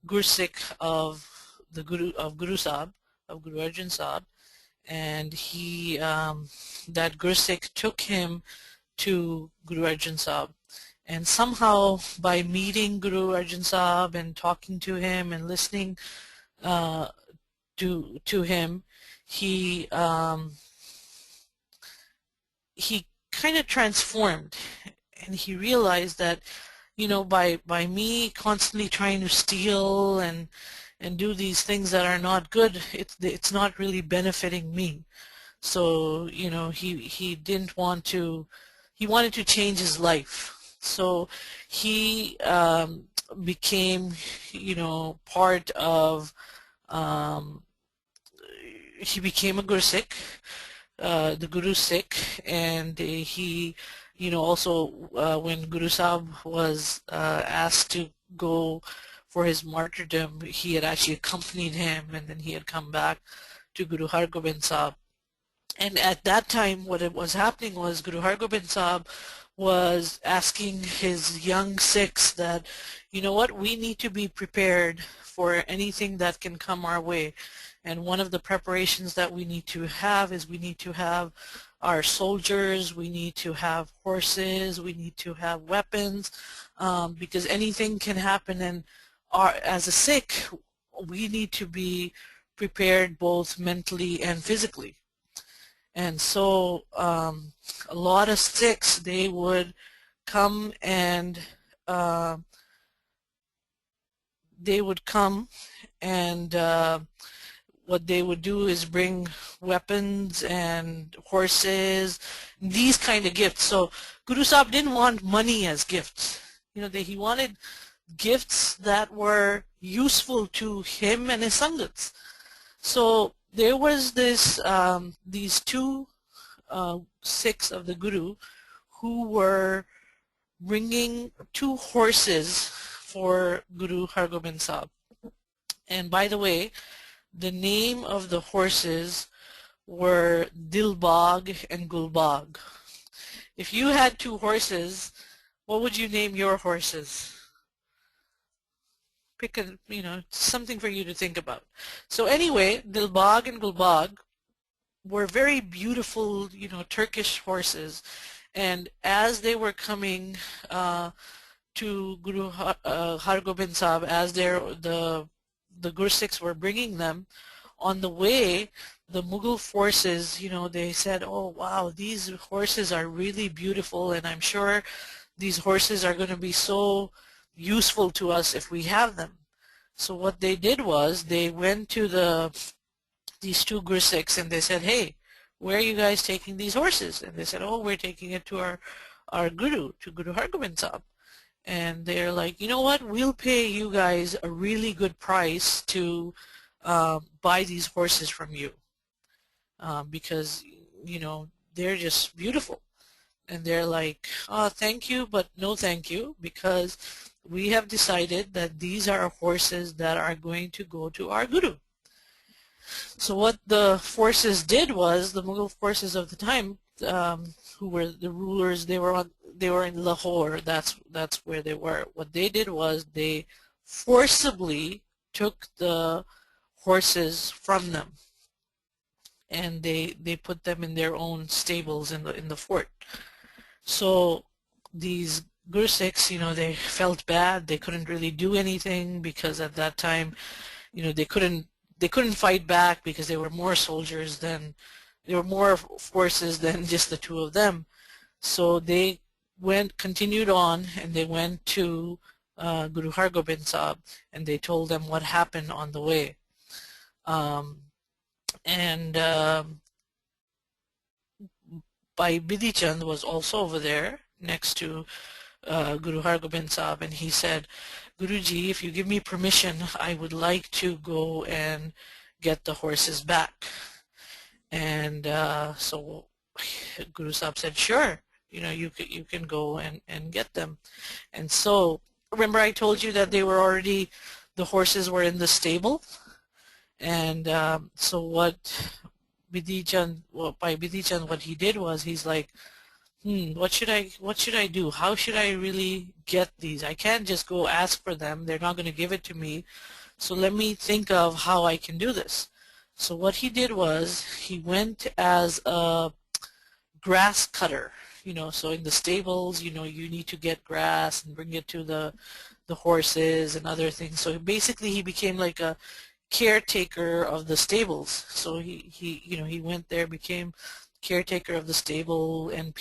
B: Gursikh of Guru Sahib, of Guru Arjan Sahib, and that Gursikh took him to Guru Arjan Sahib. And somehow by meeting Guru Arjan Sahib and talking to him and listening to him, he kind of transformed, and he realized that by me constantly trying to steal and do these things that are not good, it's not really benefiting me. So he didn't want to. He wanted to change his life. So he became part of. He became a Gursikh, the Guru Sikh, and he also when Guru Sahib was asked to go for his martyrdom, he had actually accompanied him, and then he had come back to Guru Hargobind Sahib. And at that time, what it was happening was Guru Hargobind Sahib was asking his young Sikhs that, what, we need to be prepared for anything that can come our way. And one of the preparations that we need to have is we need to have our soldiers, we need to have horses, we need to have weapons, because anything can happen. And as a Sikh, we need to be prepared both mentally and physically. And so a lot of Sikhs, they would come and uh, they would come and what they would do is bring weapons and horses, these kind of gifts. So Guru Sahib didn't want money as gifts. He wanted gifts that were useful to him and his sangats. So there was these two Sikhs of the Guru who were bringing two horses for Guru Hargobind Sahib. And by the way, the name of the horses were Dilbag and Gulbag. If you had two horses, what would you name your horses? Pick something for you to think about. So anyway, Dilbag and Gulbag were very beautiful, Turkish horses. And as they were coming to Guru Hargobind Sahib, as the Gursikhs were bringing them, on the way, the Mughal forces, they said, oh wow, these horses are really beautiful, and I'm sure these horses are going to be so useful to us if we have them. So what they did was they went to these two Gursikhs and they said, hey, where are you guys taking these horses? And they said, oh, we're taking it to our Guru, to Guru Hargobind Sahib. And they're like, you know what, we'll pay you guys a really good price to buy these horses from you because, they're just beautiful. And they're like, oh, thank you, but no thank you, because we have decided that these are horses that are going to go to our Guru. So what the forces did was, the Mughal forces of the time, who were the rulers, they were in Lahore. That's where they were. What they did was they forcibly took the horses from them, and they put them in their own stables in the fort. So these Gursikhs, they felt bad. They couldn't really do anything because at that time, they couldn't fight back because there were more soldiers than there were more forces than just the two of them. So they continued on, and they went to Guru Hargobind Sahib, and they told them what happened on the way. And Bhai Bidhi Chand was also over there next to Guru Hargobind Sahib, and he said, Guruji, if you give me permission, I would like to go and get the horses back. And so Guru Sahib said, sure, you can go and get them. And so remember I told you that the horses were in the stable. And so what Bidhi Chand, by Bidhi Chand, what he did was, he's like, what should I do? How should I really get these? I can't just go ask for them. They're not going to give it to me. So let me think of how I can do this. So what he did was, he went as a grass cutter. So in the stables, you need to get grass and bring it to the horses and other things. So basically he became like a caretaker of the stables. So he went there, became caretaker of the stable, and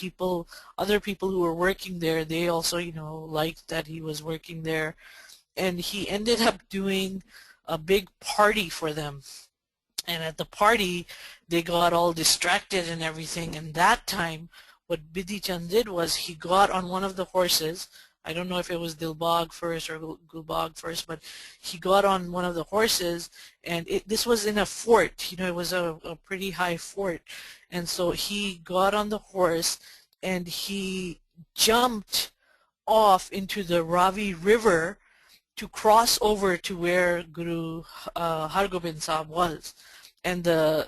B: other people who were working there, they also liked that he was working there, and he ended up doing a big party for them. And at the party they got all distracted and everything, and that time what Bidhi Chand did was, he got on one of the horses. I don't know if it was Dilbag first or Gulbag first, but he got on one of the horses, and this was in a fort. It was a pretty high fort. And so he got on the horse and he jumped off into the Ravi River to cross over to where Guru Hargobind Sahib was. And the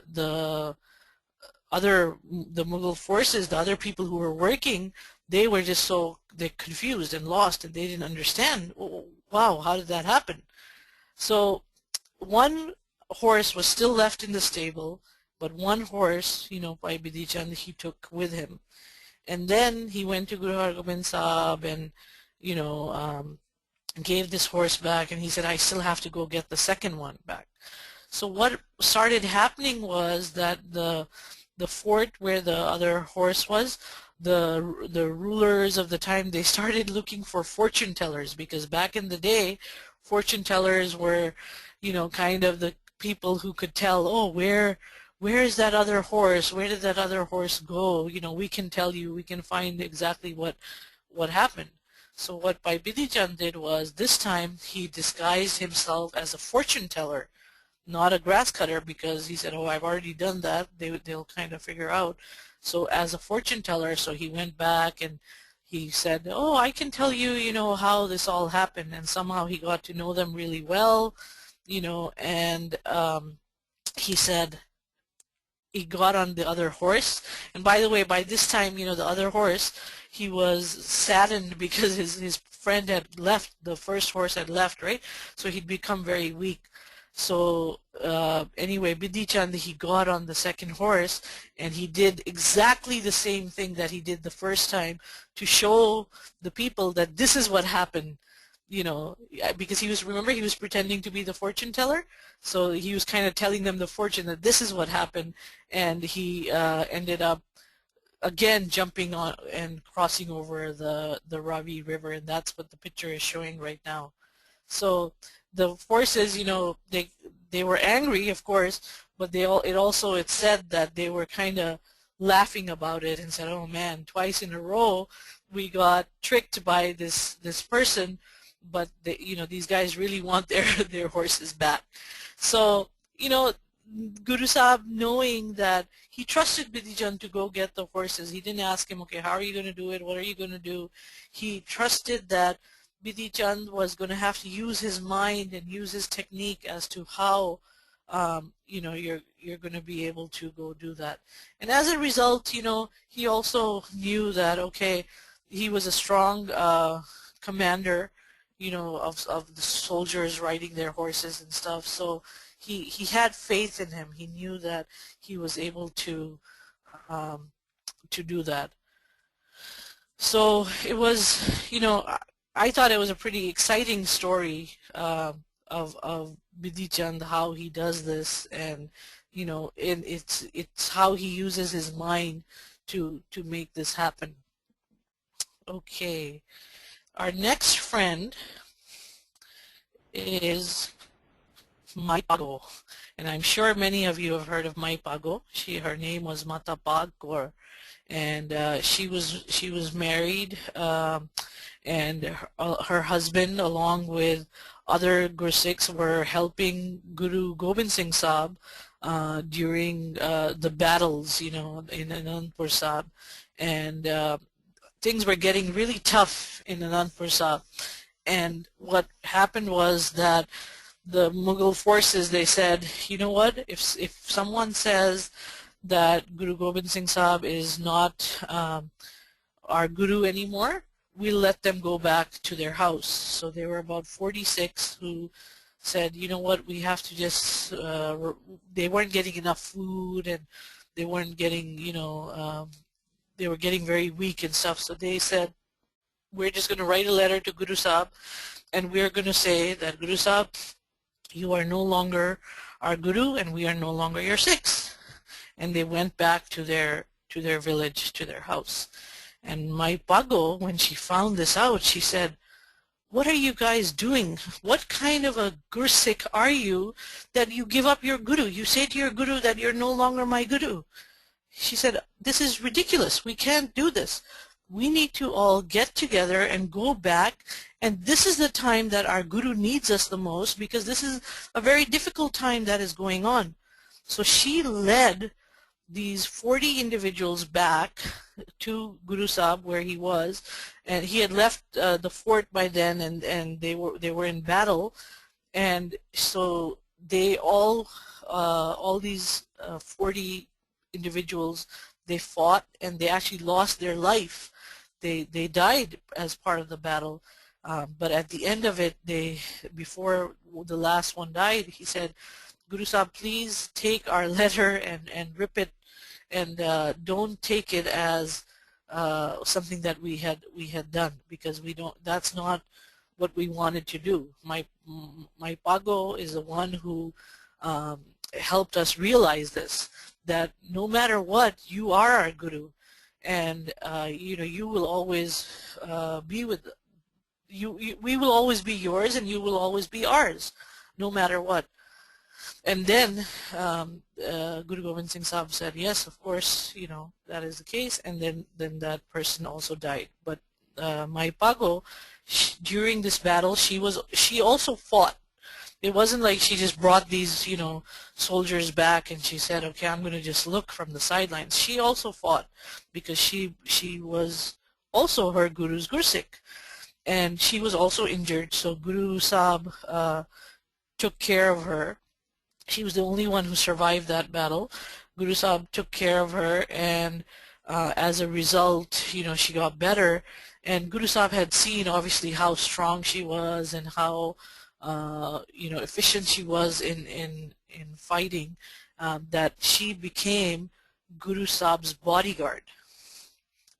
B: Mughal forces, the other people who were working, they were just they're confused and lost, and they didn't understand, wow, how did that happen? So one horse was still left in the stable, but one horse, Bhai Bidhi Chand, he took with him. And then he went to Guru Hargobind Sahib and, gave this horse back, and he said, I still have to go get the second one back. So what started happening was that the the fort where the other horse was, the rulers of the time, they started looking for fortune tellers, because back in the day, fortune tellers were, you know, kind of the people who could tell, oh, where is that other horse? Where did that other horse go? You know, we can tell you, we can find exactly what happened. So what Bhai Bidhi Chand did was, this time he disguised himself as a fortune teller, not a grass cutter, because he said, oh, I've already done that. They'll kind of figure out. So as a fortune teller, so he went back and he said, oh, I can tell you, you know, how this all happened. And somehow he got to know them really well, you know, and he said, he got on the other horse. And by the way, by this time, you know, the other horse, he was saddened because his friend had left, the first horse had left, right? So he'd become very weak. So anyway, Bidhi Chand, he got on the second horse, and he did exactly the same thing that he did the first time, to show the people that this is what happened, you know, because he was, remember, he was pretending to be the fortune teller. So he was kind of telling them the fortune, that this is what happened, and he ended up again jumping on and crossing over the Ravi River, and that's what the picture is showing right now. So the forces, you know, they were angry, of course, but it said that they were kind of laughing about it and said, oh man, twice in a row we got tricked by this person, but they, you know, these guys really want their horses back. So, you know, Guru Sahib, knowing that, he trusted Bidhi Chand to go get the horses. He didn't ask him, okay, how are you going to do it? What are you going to do? He trusted that Bidhi Chand was going to have to use his mind and use his technique as to how, you know, you're going to be able to go do that. And as a result, you know, he also knew that, okay, he was a strong commander, you know, of the soldiers riding their horses and stuff. So he had faith in him. He knew that he was able to do that. So it was, you know, I thought it was a pretty exciting story of Bidhi Chand, how he does this, and you know, and it's how he uses his mind to make this happen. Okay, our next friend is Mai Bhago, and I'm sure many of you have heard of Mai Bhago. Her name was Mata Bhago, and she was married, and her husband, along with other Gursikhs, were helping Guru Gobind Singh Sahib during the battles, you know, in Anandpur Sahib, and things were getting really tough in Anandpur Sahib. And what happened was that the Mughal forces, they said, you know what, if someone says that Guru Gobind Singh Sahib is not our Guru anymore, we'll let them go back to their house. So there were about 46 who said, you know what, we have to just, they weren't getting enough food, and they weren't getting, you know, they were getting very weak and stuff. So they said, we're just going to write a letter to Guru Sahib, and we're going to say that, Guru Sahib, you are no longer our Guru, and we are no longer your Sikhs. And they went back to their village, to their house. And Mai Bhago, when she found this out, she said, what are you guys doing? What kind of a Gursikh are you that you give up your Guru? You say to your Guru that you're no longer my Guru. She said, this is ridiculous. We can't do this. We need to all get together and go back, and this is the time that our Guru needs us the most, because this is a very difficult time that is going on. So she led these 40 individuals back to Guru Sahib, where he was, and he had left the fort by then, and they were in battle, and so they all these 40 individuals, they fought, and they actually lost their life. They died as part of the battle, but at the end of it, before the last one died, he said, Guru Sahib, please take our letter and rip it, and don't take it as something that we had done, because we don't. That's not what we wanted to do. Mai Bhago is the one who helped us realize this, that no matter what, you are our guru, and you will always be with you. We will always be yours, and you will always be ours, no matter what. And then Guru Gobind Singh Sahib said, yes, of course, that is the case. And then that person also died. But Mai Bhago, during this battle, she also fought. It wasn't like she just brought these, soldiers back and she said, okay, I'm going to just look from the sidelines. She also fought because she was also her Guru's Gursikh. And she was also injured, so Guru Sahib took care of her. She was the only one who survived that battle. Guru Sahib took care of her, and as a result, she got better. And Guru Sahib had seen, obviously, how strong she was and how, efficient she was in fighting, that she became Guru Sahib's bodyguard.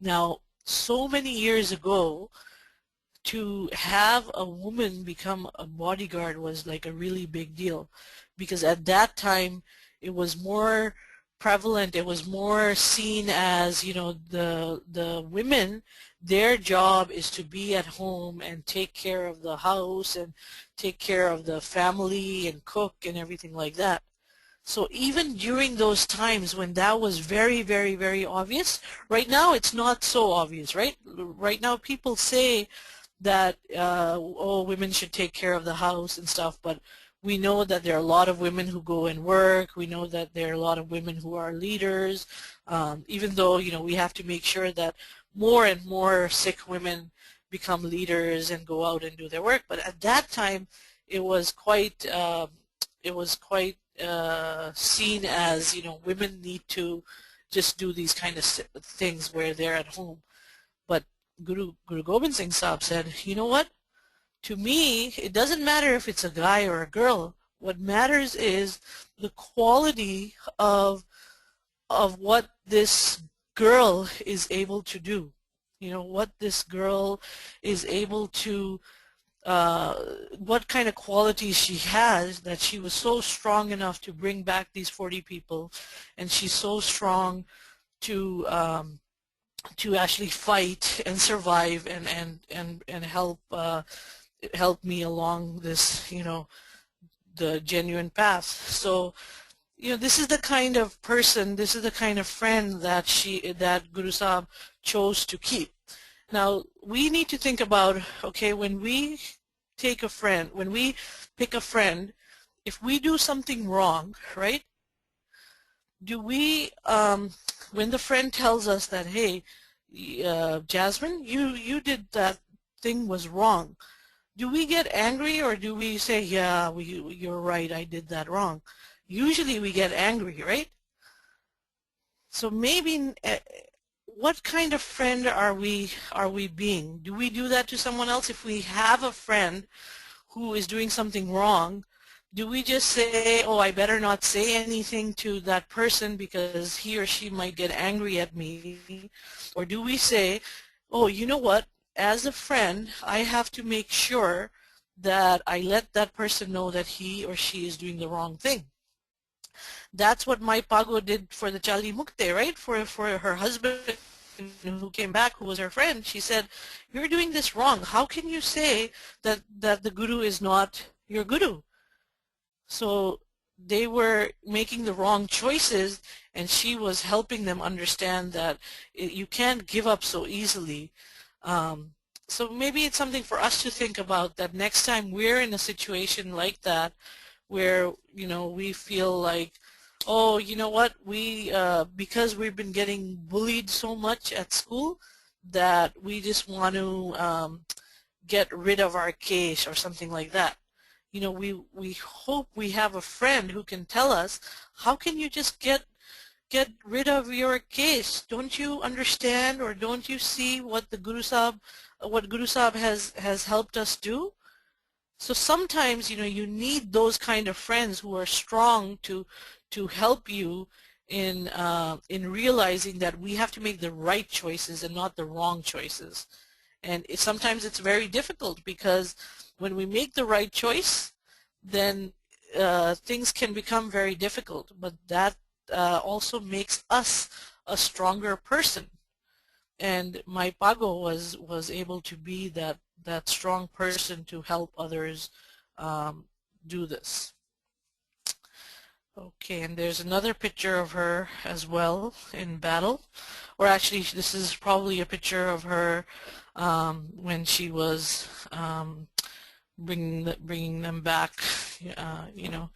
B: Now, so many years ago, to have a woman become a bodyguard was like a really big deal, because at that time it was more prevalent, it was more seen as, the women, their job is to be at home and take care of the house and take care of the family and cook and everything like that. So even during those times when that was very, very, very obvious, right now it's not so obvious, right? Right now people say that women should take care of the house and stuff, but we know that there are a lot of women who go and work. We know that there are a lot of women who are leaders, even though we have to make sure that more and more Sikh women become leaders and go out and do their work. But at that time it was quite seen as women need to just do these kind of things where they're at home. But Guru Gobind Singh Sahib said, you know what? To me, it doesn't matter if it's a guy or a girl. What matters is the quality of what this girl is able to do. What this girl is able to, what kind of qualities she has, that she was so strong enough to bring back these 40 people, and she's so strong to actually fight and survive and help me along this, the genuine path. So, this is the kind of person, this is the kind of friend that Guru Sahib chose to keep. Now, we need to think about, okay, when we pick a friend, if we do something wrong, right, do we, when the friend tells us that, hey, Jasmine, you did that thing was wrong, do we get angry, or do we say, yeah, you're right, I did that wrong? Usually we get angry, right? So maybe, what kind of friend are we being? Do we do that to someone else? If we have a friend who is doing something wrong, do we just say, oh, I better not say anything to that person because he or she might get angry at me? Or do we say, oh, you know what, as a friend, I have to make sure that I let that person know that he or she is doing the wrong thing? That's what Mai Bhago did for the Chali Mukte, right? For her husband who came back, who was her friend. She said, you're doing this wrong. How can you say that the guru is not your guru? So they were making the wrong choices, and she was helping them understand that you can't give up so easily. So maybe it's something for us to think about, that next time we're in a situation like that where we feel like, oh, you know what, we because we've been getting bullied so much at school that we just want to get rid of our case or something like that. We hope we have a friend who can tell us, how can you just get rid of your case? Don't you understand, or don't you see what Guru Sahib has helped us do? So sometimes you need those kind of friends who are strong to help you in realizing that we have to make the right choices and not the wrong choices. And sometimes it's very difficult, because when we make the right choice, then things can become very difficult. But that also makes us a stronger person. And Mai Bhago was able to be that strong person to help others do this. Okay, and there's another picture of her as well in battle, or actually this is probably a picture of her when she was bringing them back, you know.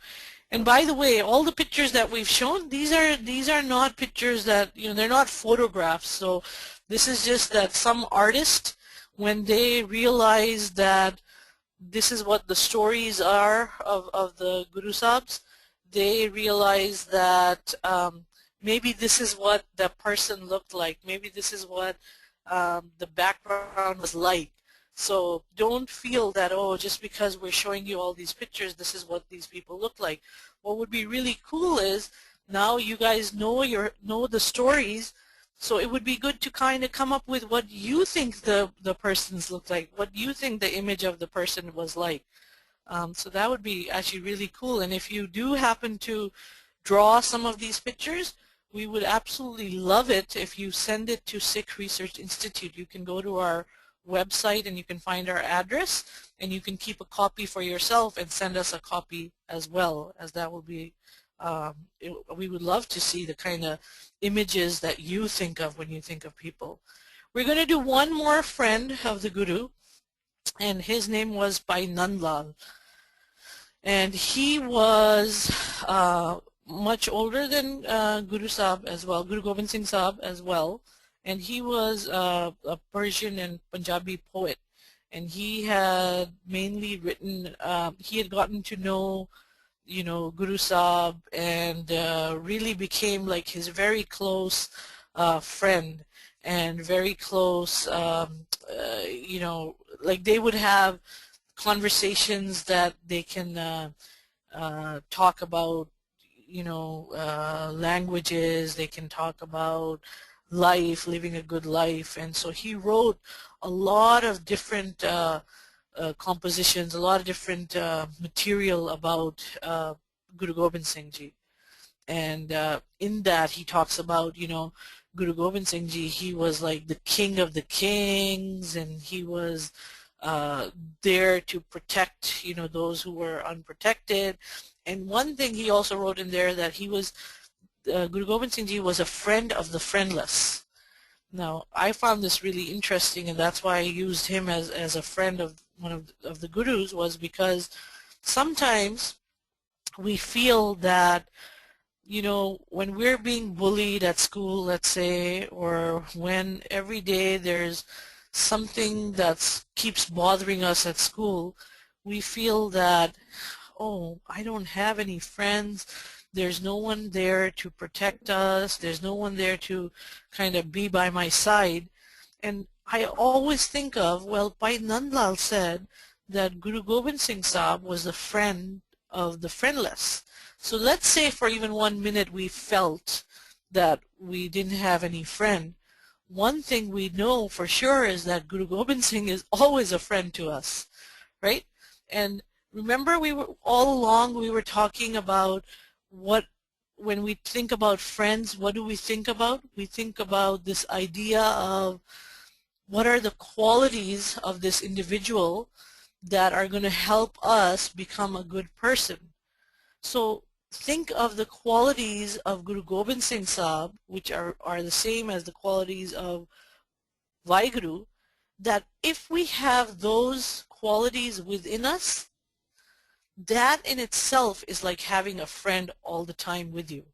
B: And by the way, all the pictures that we've shown, these are not pictures that, you know, they're not photographs. So this is just that some artist, when they realize that this is what the stories are of the Guru Sahibs, they realize that maybe this is what the person looked like. Maybe this is what the background was like. So don't feel that, oh, just because we're showing you all these pictures, this is what these people look like. What would be really cool is now you guys know the stories, so it would be good to kind of come up with what you think the persons look like, what you think the image of the person was like. So that would be actually really cool. And if you do happen to draw some of these pictures, we would absolutely love it if you send it to Sikh Research Institute. You can go to our website and you can find our address, and you can keep a copy for yourself and send us a copy as well, as that will be we would love to see the kind of images that you think of when you think of people. We're going to do one more friend of the Guru, and his name was Bhai Nandlal, and he was much older than Guru Sahib as well, Guru Gobind Singh Sahib as well, and he was a Persian and Punjabi poet, and he had mainly written, he had gotten to know, you know, Guru Sahib, and really became like his very close friend, and very close, you know, like they would have conversations that they can talk about, you know, languages, they can talk about life, living a good life. And so he wrote a lot of different compositions, a lot of different material about Guru Gobind Singh Ji. And in that he talks about, you know, Guru Gobind Singh Ji, he was like the king of the kings, and he was there to protect, you know, those who were unprotected. And one thing he also wrote in there, that he was, Guru Gobind Singh Ji was a friend of the friendless. Now, I found this really interesting, and that's why I used him as a friend of one of the Gurus, was because sometimes we feel that, you know, when we're being bullied at school, let's say, or when every day there's something that keeps bothering us at school, we feel that, oh, I don't have any friends, there's no one there to protect us, there's no one there to kind of be by my side. And I always think of, well, Bhai Nandlal said that Guru Gobind Singh Sahib was a friend of the friendless. So let's say for even 1 minute we felt that we didn't have any friend. One thing we know for sure is that Guru Gobind Singh is always a friend to us, right? And remember, we were all along we were talking about what, when we think about friends, what do we think about? We think about this idea of what are the qualities of this individual that are going to help us become a good person. So think of the qualities of Guru Gobind Singh Sahib, which are the same as the qualities of Vaheguru, that if we have those qualities within us, that in itself is like having a friend all the time with you.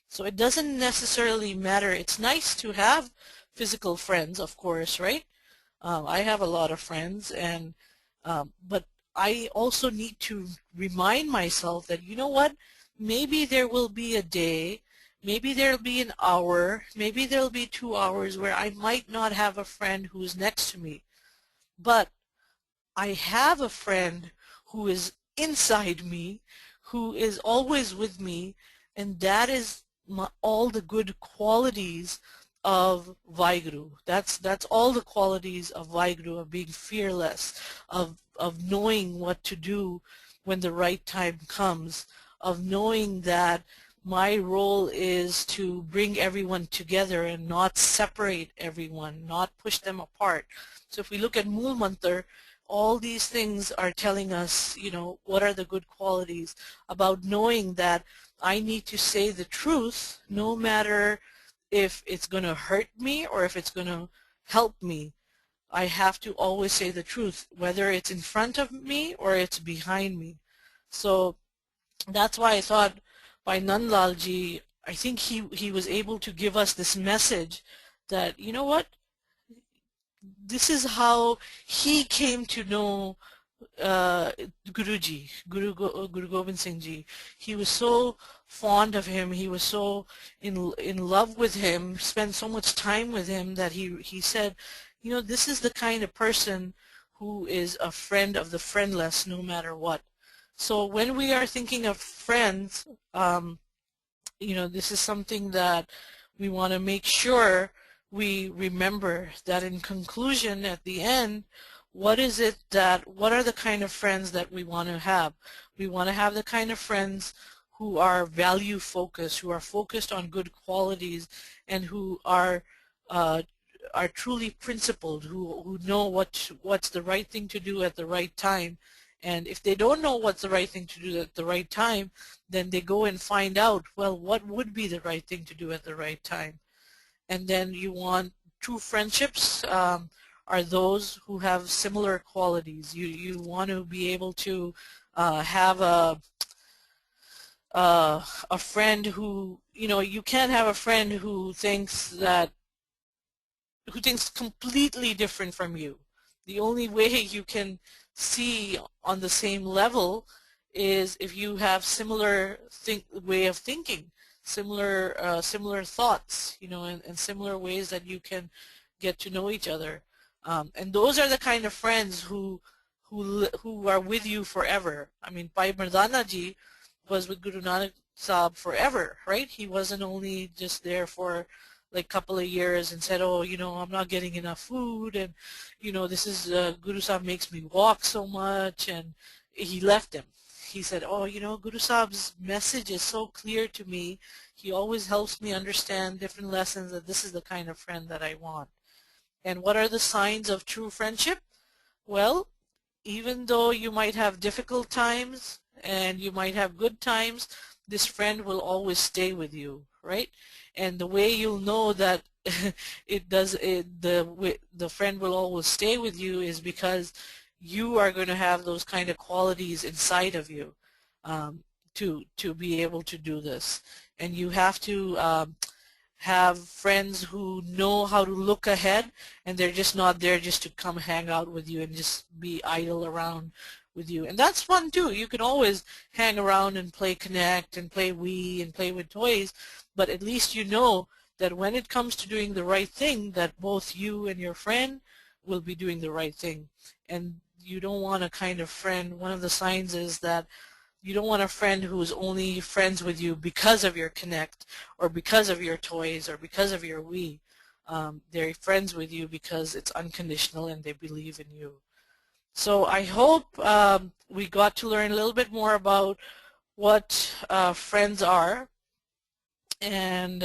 B: So it doesn't necessarily matter. It's nice to have physical friends, of course, right? I have a lot of friends, and but I also need to remind myself that, you know what, maybe there will be a day, maybe there'll be an hour, maybe there'll be 2 hours where I might not have a friend who's next to me, but I have a friend who is inside me, who is always with me, and that is all the good qualities of Vaheguru. That's all the qualities of Vaheguru, of being fearless, of knowing what to do when the right time comes, of knowing that my role is to bring everyone together and not separate everyone, not push them apart. So if we look at Mool Mantar, all these things are telling us, you know, what are the good qualities about knowing that I need to say the truth no matter if it's going to hurt me or if it's going to help me. I have to always say the truth, whether it's in front of me or it's behind me. So that's why I thought Bhai Nandlal ji, I think he was able to give us this message that, you know what, this is how he came to know Guruji, Guru Gobind Singh Ji. He was so fond of him, he was so in love with him, spent so much time with him that he said, you know, this is the kind of person who is a friend of the friendless no matter what. So when we are thinking of friends, you know, this is something that we want to make sure we remember, that in conclusion, at the end, what are the kind of friends that we want to have? We want to have the kind of friends who are value focused, who are focused on good qualities, and who are truly principled, who know what's the right thing to do at the right time. And if they don't know what's the right thing to do at the right time, then they go and find out, well, what would be the right thing to do at the right time. And then you want true friendships are those who have similar qualities. You want to be able to have a friend who, you know, you can't have a friend who thinks completely different from you. The only way you can see on the same level is if you have similar way of thinking, similar thoughts, you know, and similar ways that you can get to know each other. And those are the kind of friends who are with you forever. I mean, Bhai Mardana ji was with Guru Nanak Sahib forever, right? He wasn't only just there for like a couple of years and said, oh, you know, I'm not getting enough food, and, you know, this is, Guru Sahib makes me walk so much, and he left him. He said, oh, you know, Guru Sahib's message is so clear to me. He always helps me understand different lessons, that this is the kind of friend that I want. And what are the signs of true friendship? Well, even though you might have difficult times and you might have good times, this friend will always stay with you, right? And the way you'll know that the friend will always stay with you is because you are going to have those kind of qualities inside of you to be able to do this. And you have to have friends who know how to look ahead, and they're just not there just to come hang out with you and just be idle around with you. And that's fun too. You can always hang around and play Connect and play Wii and play with toys, but at least you know that when it comes to doing the right thing, that both you and your friend will be doing the right thing. And you don't want a kind of friend, one of the signs is that you don't want a friend who's only friends with you because of your Connect or because of your toys or because of your Wii. They're friends with you because it's unconditional and they believe in you. So I hope we got to learn a little bit more about what friends are and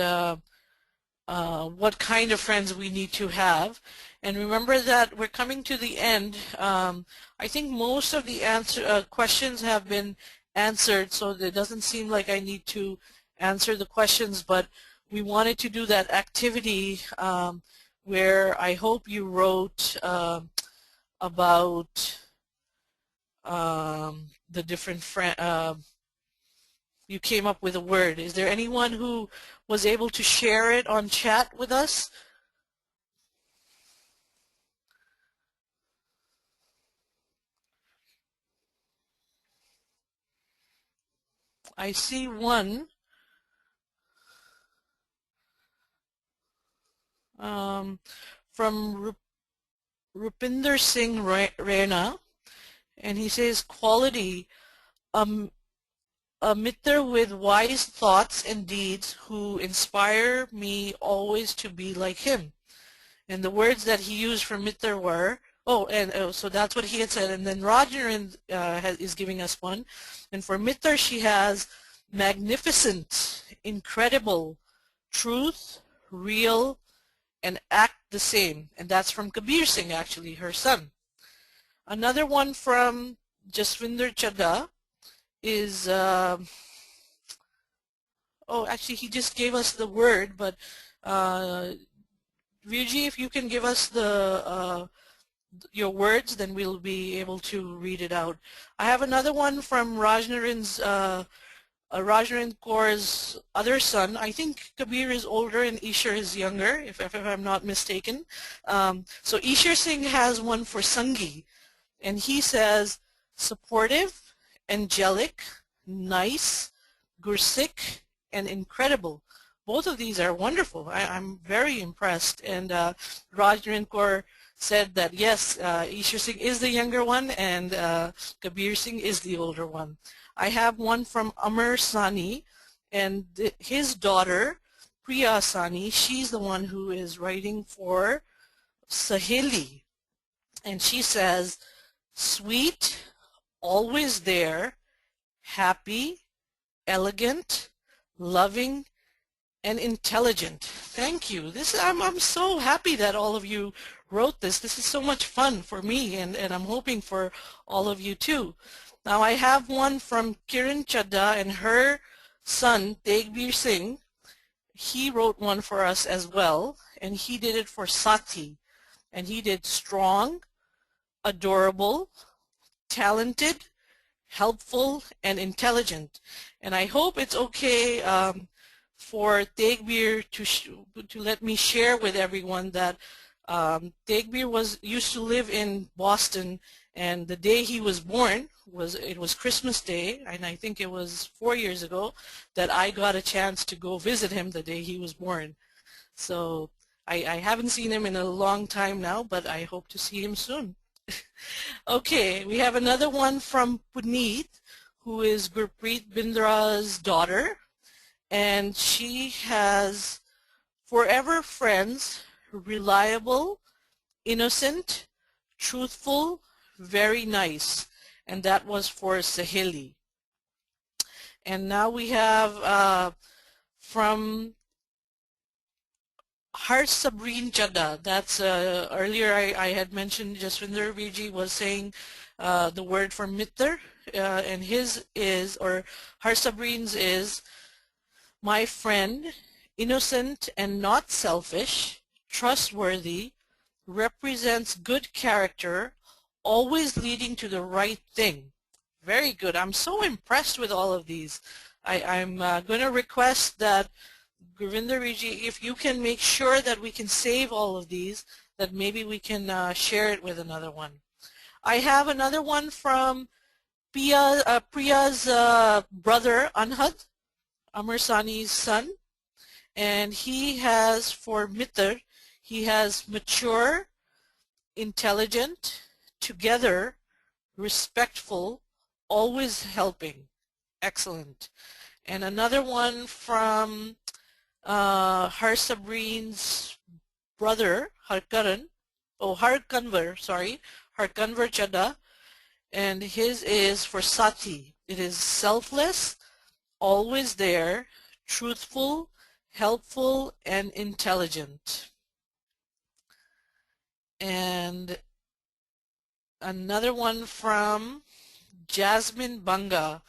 B: what kind of friends we need to have. And remember that we're coming to the end. I think most of the questions have been answered, so it doesn't seem like I need to answer the questions, but we wanted to do that activity where I hope you wrote about the different you came up with a word. Is there anyone who was able to share it on chat with us? I see one. From Rupinder Singh Rana, and he says, quality, a mitter with wise thoughts and deeds who inspire me always to be like him. And the words that he used for mitter were, so that's what he had said. And then Roger is giving us one. And for mitter she has, magnificent, incredible, truth, real, and act the same. And that's from Kabir Singh, actually, her son. Another one from Jaswinder Chadha is, oh, actually, he just gave us the word, but Virji, if you can give us your words, then we'll be able to read it out. I have another one from Rajnarendra Kaur's other son. I think Kabir is older and Ishar is younger, if I'm not mistaken. So Ishar Singh has one for Sangi, and he says, supportive, angelic, nice, Gursik, and incredible. Both of these are wonderful. I'm very impressed. And Rajnarendra Kaur said that yes, Ishar Singh is the younger one and Kabir Singh is the older one. I have one from Amar Sani, and his daughter Priya Sani, she's the one who is writing for Saheli, and she says, sweet, always there, happy, elegant, loving, and intelligent. Thank you. I'm so happy that all of you wrote this. This is so much fun for me, and I'm hoping for all of you too. Now I have one from Kiran Chadha and her son Tegbir Singh. He wrote one for us as well, and he did it for Sati. And he did strong, adorable, talented, helpful, and intelligent. And I hope it's okay for Tegbir to let me share with everyone that Tegbir used to live in Boston, and the day he was born was Christmas Day, and I think it was 4 years ago that I got a chance to go visit him the day he was born. So I haven't seen him in a long time now, but I hope to see him soon. Okay, we have another one from Puneet, who is Gurpreet Bindra's daughter, and she has forever friends, reliable, innocent, truthful, very nice, and that was for Saheli. And now we have from Har Sabreen Chadha. That's earlier I had mentioned Jaswinder Viji was saying the word for mitter, and his is, or Har Sabreen's is, my friend, innocent and not selfish, trustworthy, represents good character, always leading to the right thing. Very good. I'm so impressed with all of these. I'm going to request that Gurvinder Viji, if you can make sure that we can save all of these, that maybe we can share it with another one. I have another one from Priya's brother, Anhad, Amar Sani's son, and he has for Mitter, he has mature, intelligent, together, respectful, always helping. Excellent. And another one from Har Sabreen's brother, Harkanvar Chadha, and his is for Sati. It is selfless, always there, truthful, helpful, and intelligent. And another one from Jasmine Banga,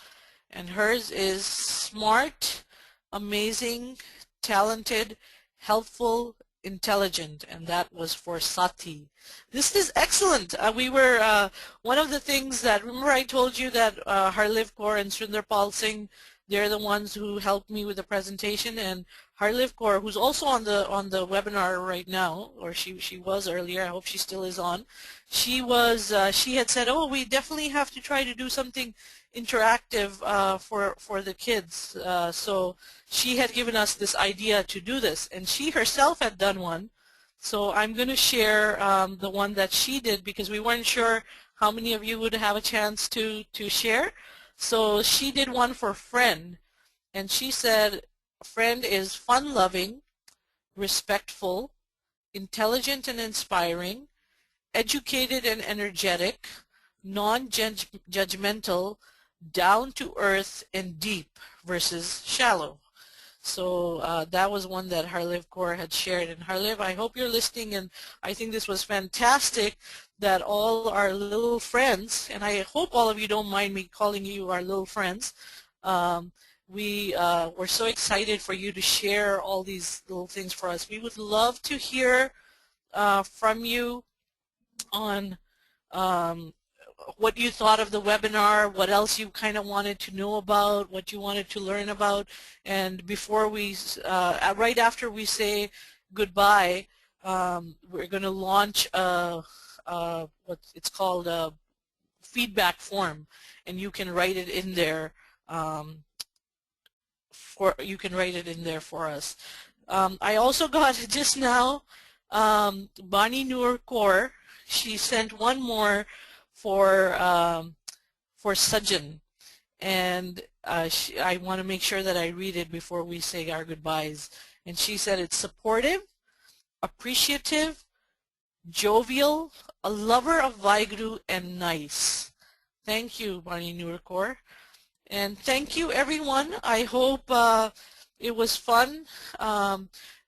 B: and hers is smart, amazing, talented, helpful, intelligent, and that was for Sati. This is excellent. We were one of the things that, remember I told you that Harliv Kaur and Sundarpal Singh, they're the ones who helped me with the presentation, and Harliv Kaur, who's also on the webinar right now, or she was earlier, I hope she still is on. She had said, oh, we definitely have to try to do something interactive for the kids. So she had given us this idea to do this, and she herself had done one. So I'm going to share the one that she did, because we weren't sure how many of you would have a chance to share. So she did one for friend, and she said friend is fun-loving, respectful, intelligent and inspiring, educated and energetic, non-judgmental, down to earth and deep versus shallow. So that was one that Harliv Kaur had shared. And Harliv, I hope you're listening, and I think this was fantastic that all our little friends, and I hope all of you don't mind me calling you our little friends, we were so excited for you to share all these little things for us. We would love to hear from you on what you thought of the webinar, what else you kind of wanted to know about, what you wanted to learn about. And before we, right after we say goodbye, we're going to launch what it's called a feedback form, and you can write it in there for us. I also got just now Bani Noor Kaur. She sent one more for Sajjan, and I want to make sure that I read it before we say our goodbyes. And she said it's supportive, appreciative, jovial, a lover of Vaiguru, and nice. Thank you, Bani Noor Kaur. And thank you, everyone. I hope it was fun.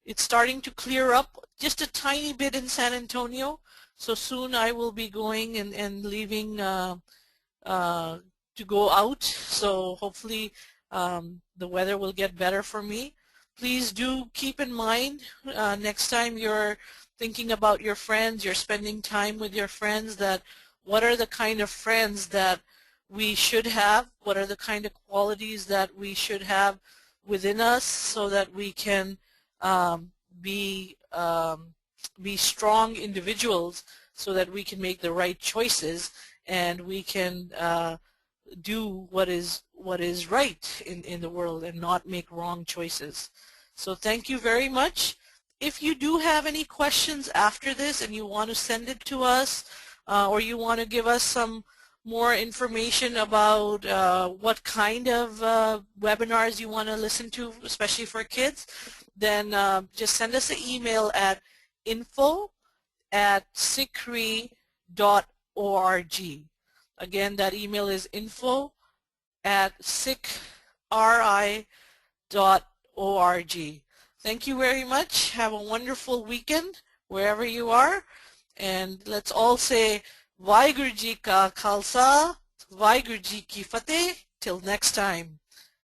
B: It's starting to clear up just a tiny bit in San Antonio. So soon I will be going and leaving to go out. So hopefully the weather will get better for me. Please do keep in mind next time you're thinking about your friends, you're spending time with your friends, that what are the kind of friends that we should have, what are the kind of qualities that we should have within us so that we can be strong individuals, so that we can make the right choices and we can do what is right in the world and not make wrong choices. So thank you very much. If you do have any questions after this and you want to send it to us, or you want to give us some more information about what kind of webinars you want to listen to, especially for kids, then just send us an email at info@sikhri.org. Again, that email is info@sikhri.org. Thank you very much. Have a wonderful weekend wherever you are. And let's all say Vaheguru Ji Ka Khalsa, Vaheguru Ji Ki Fateh. Till next time.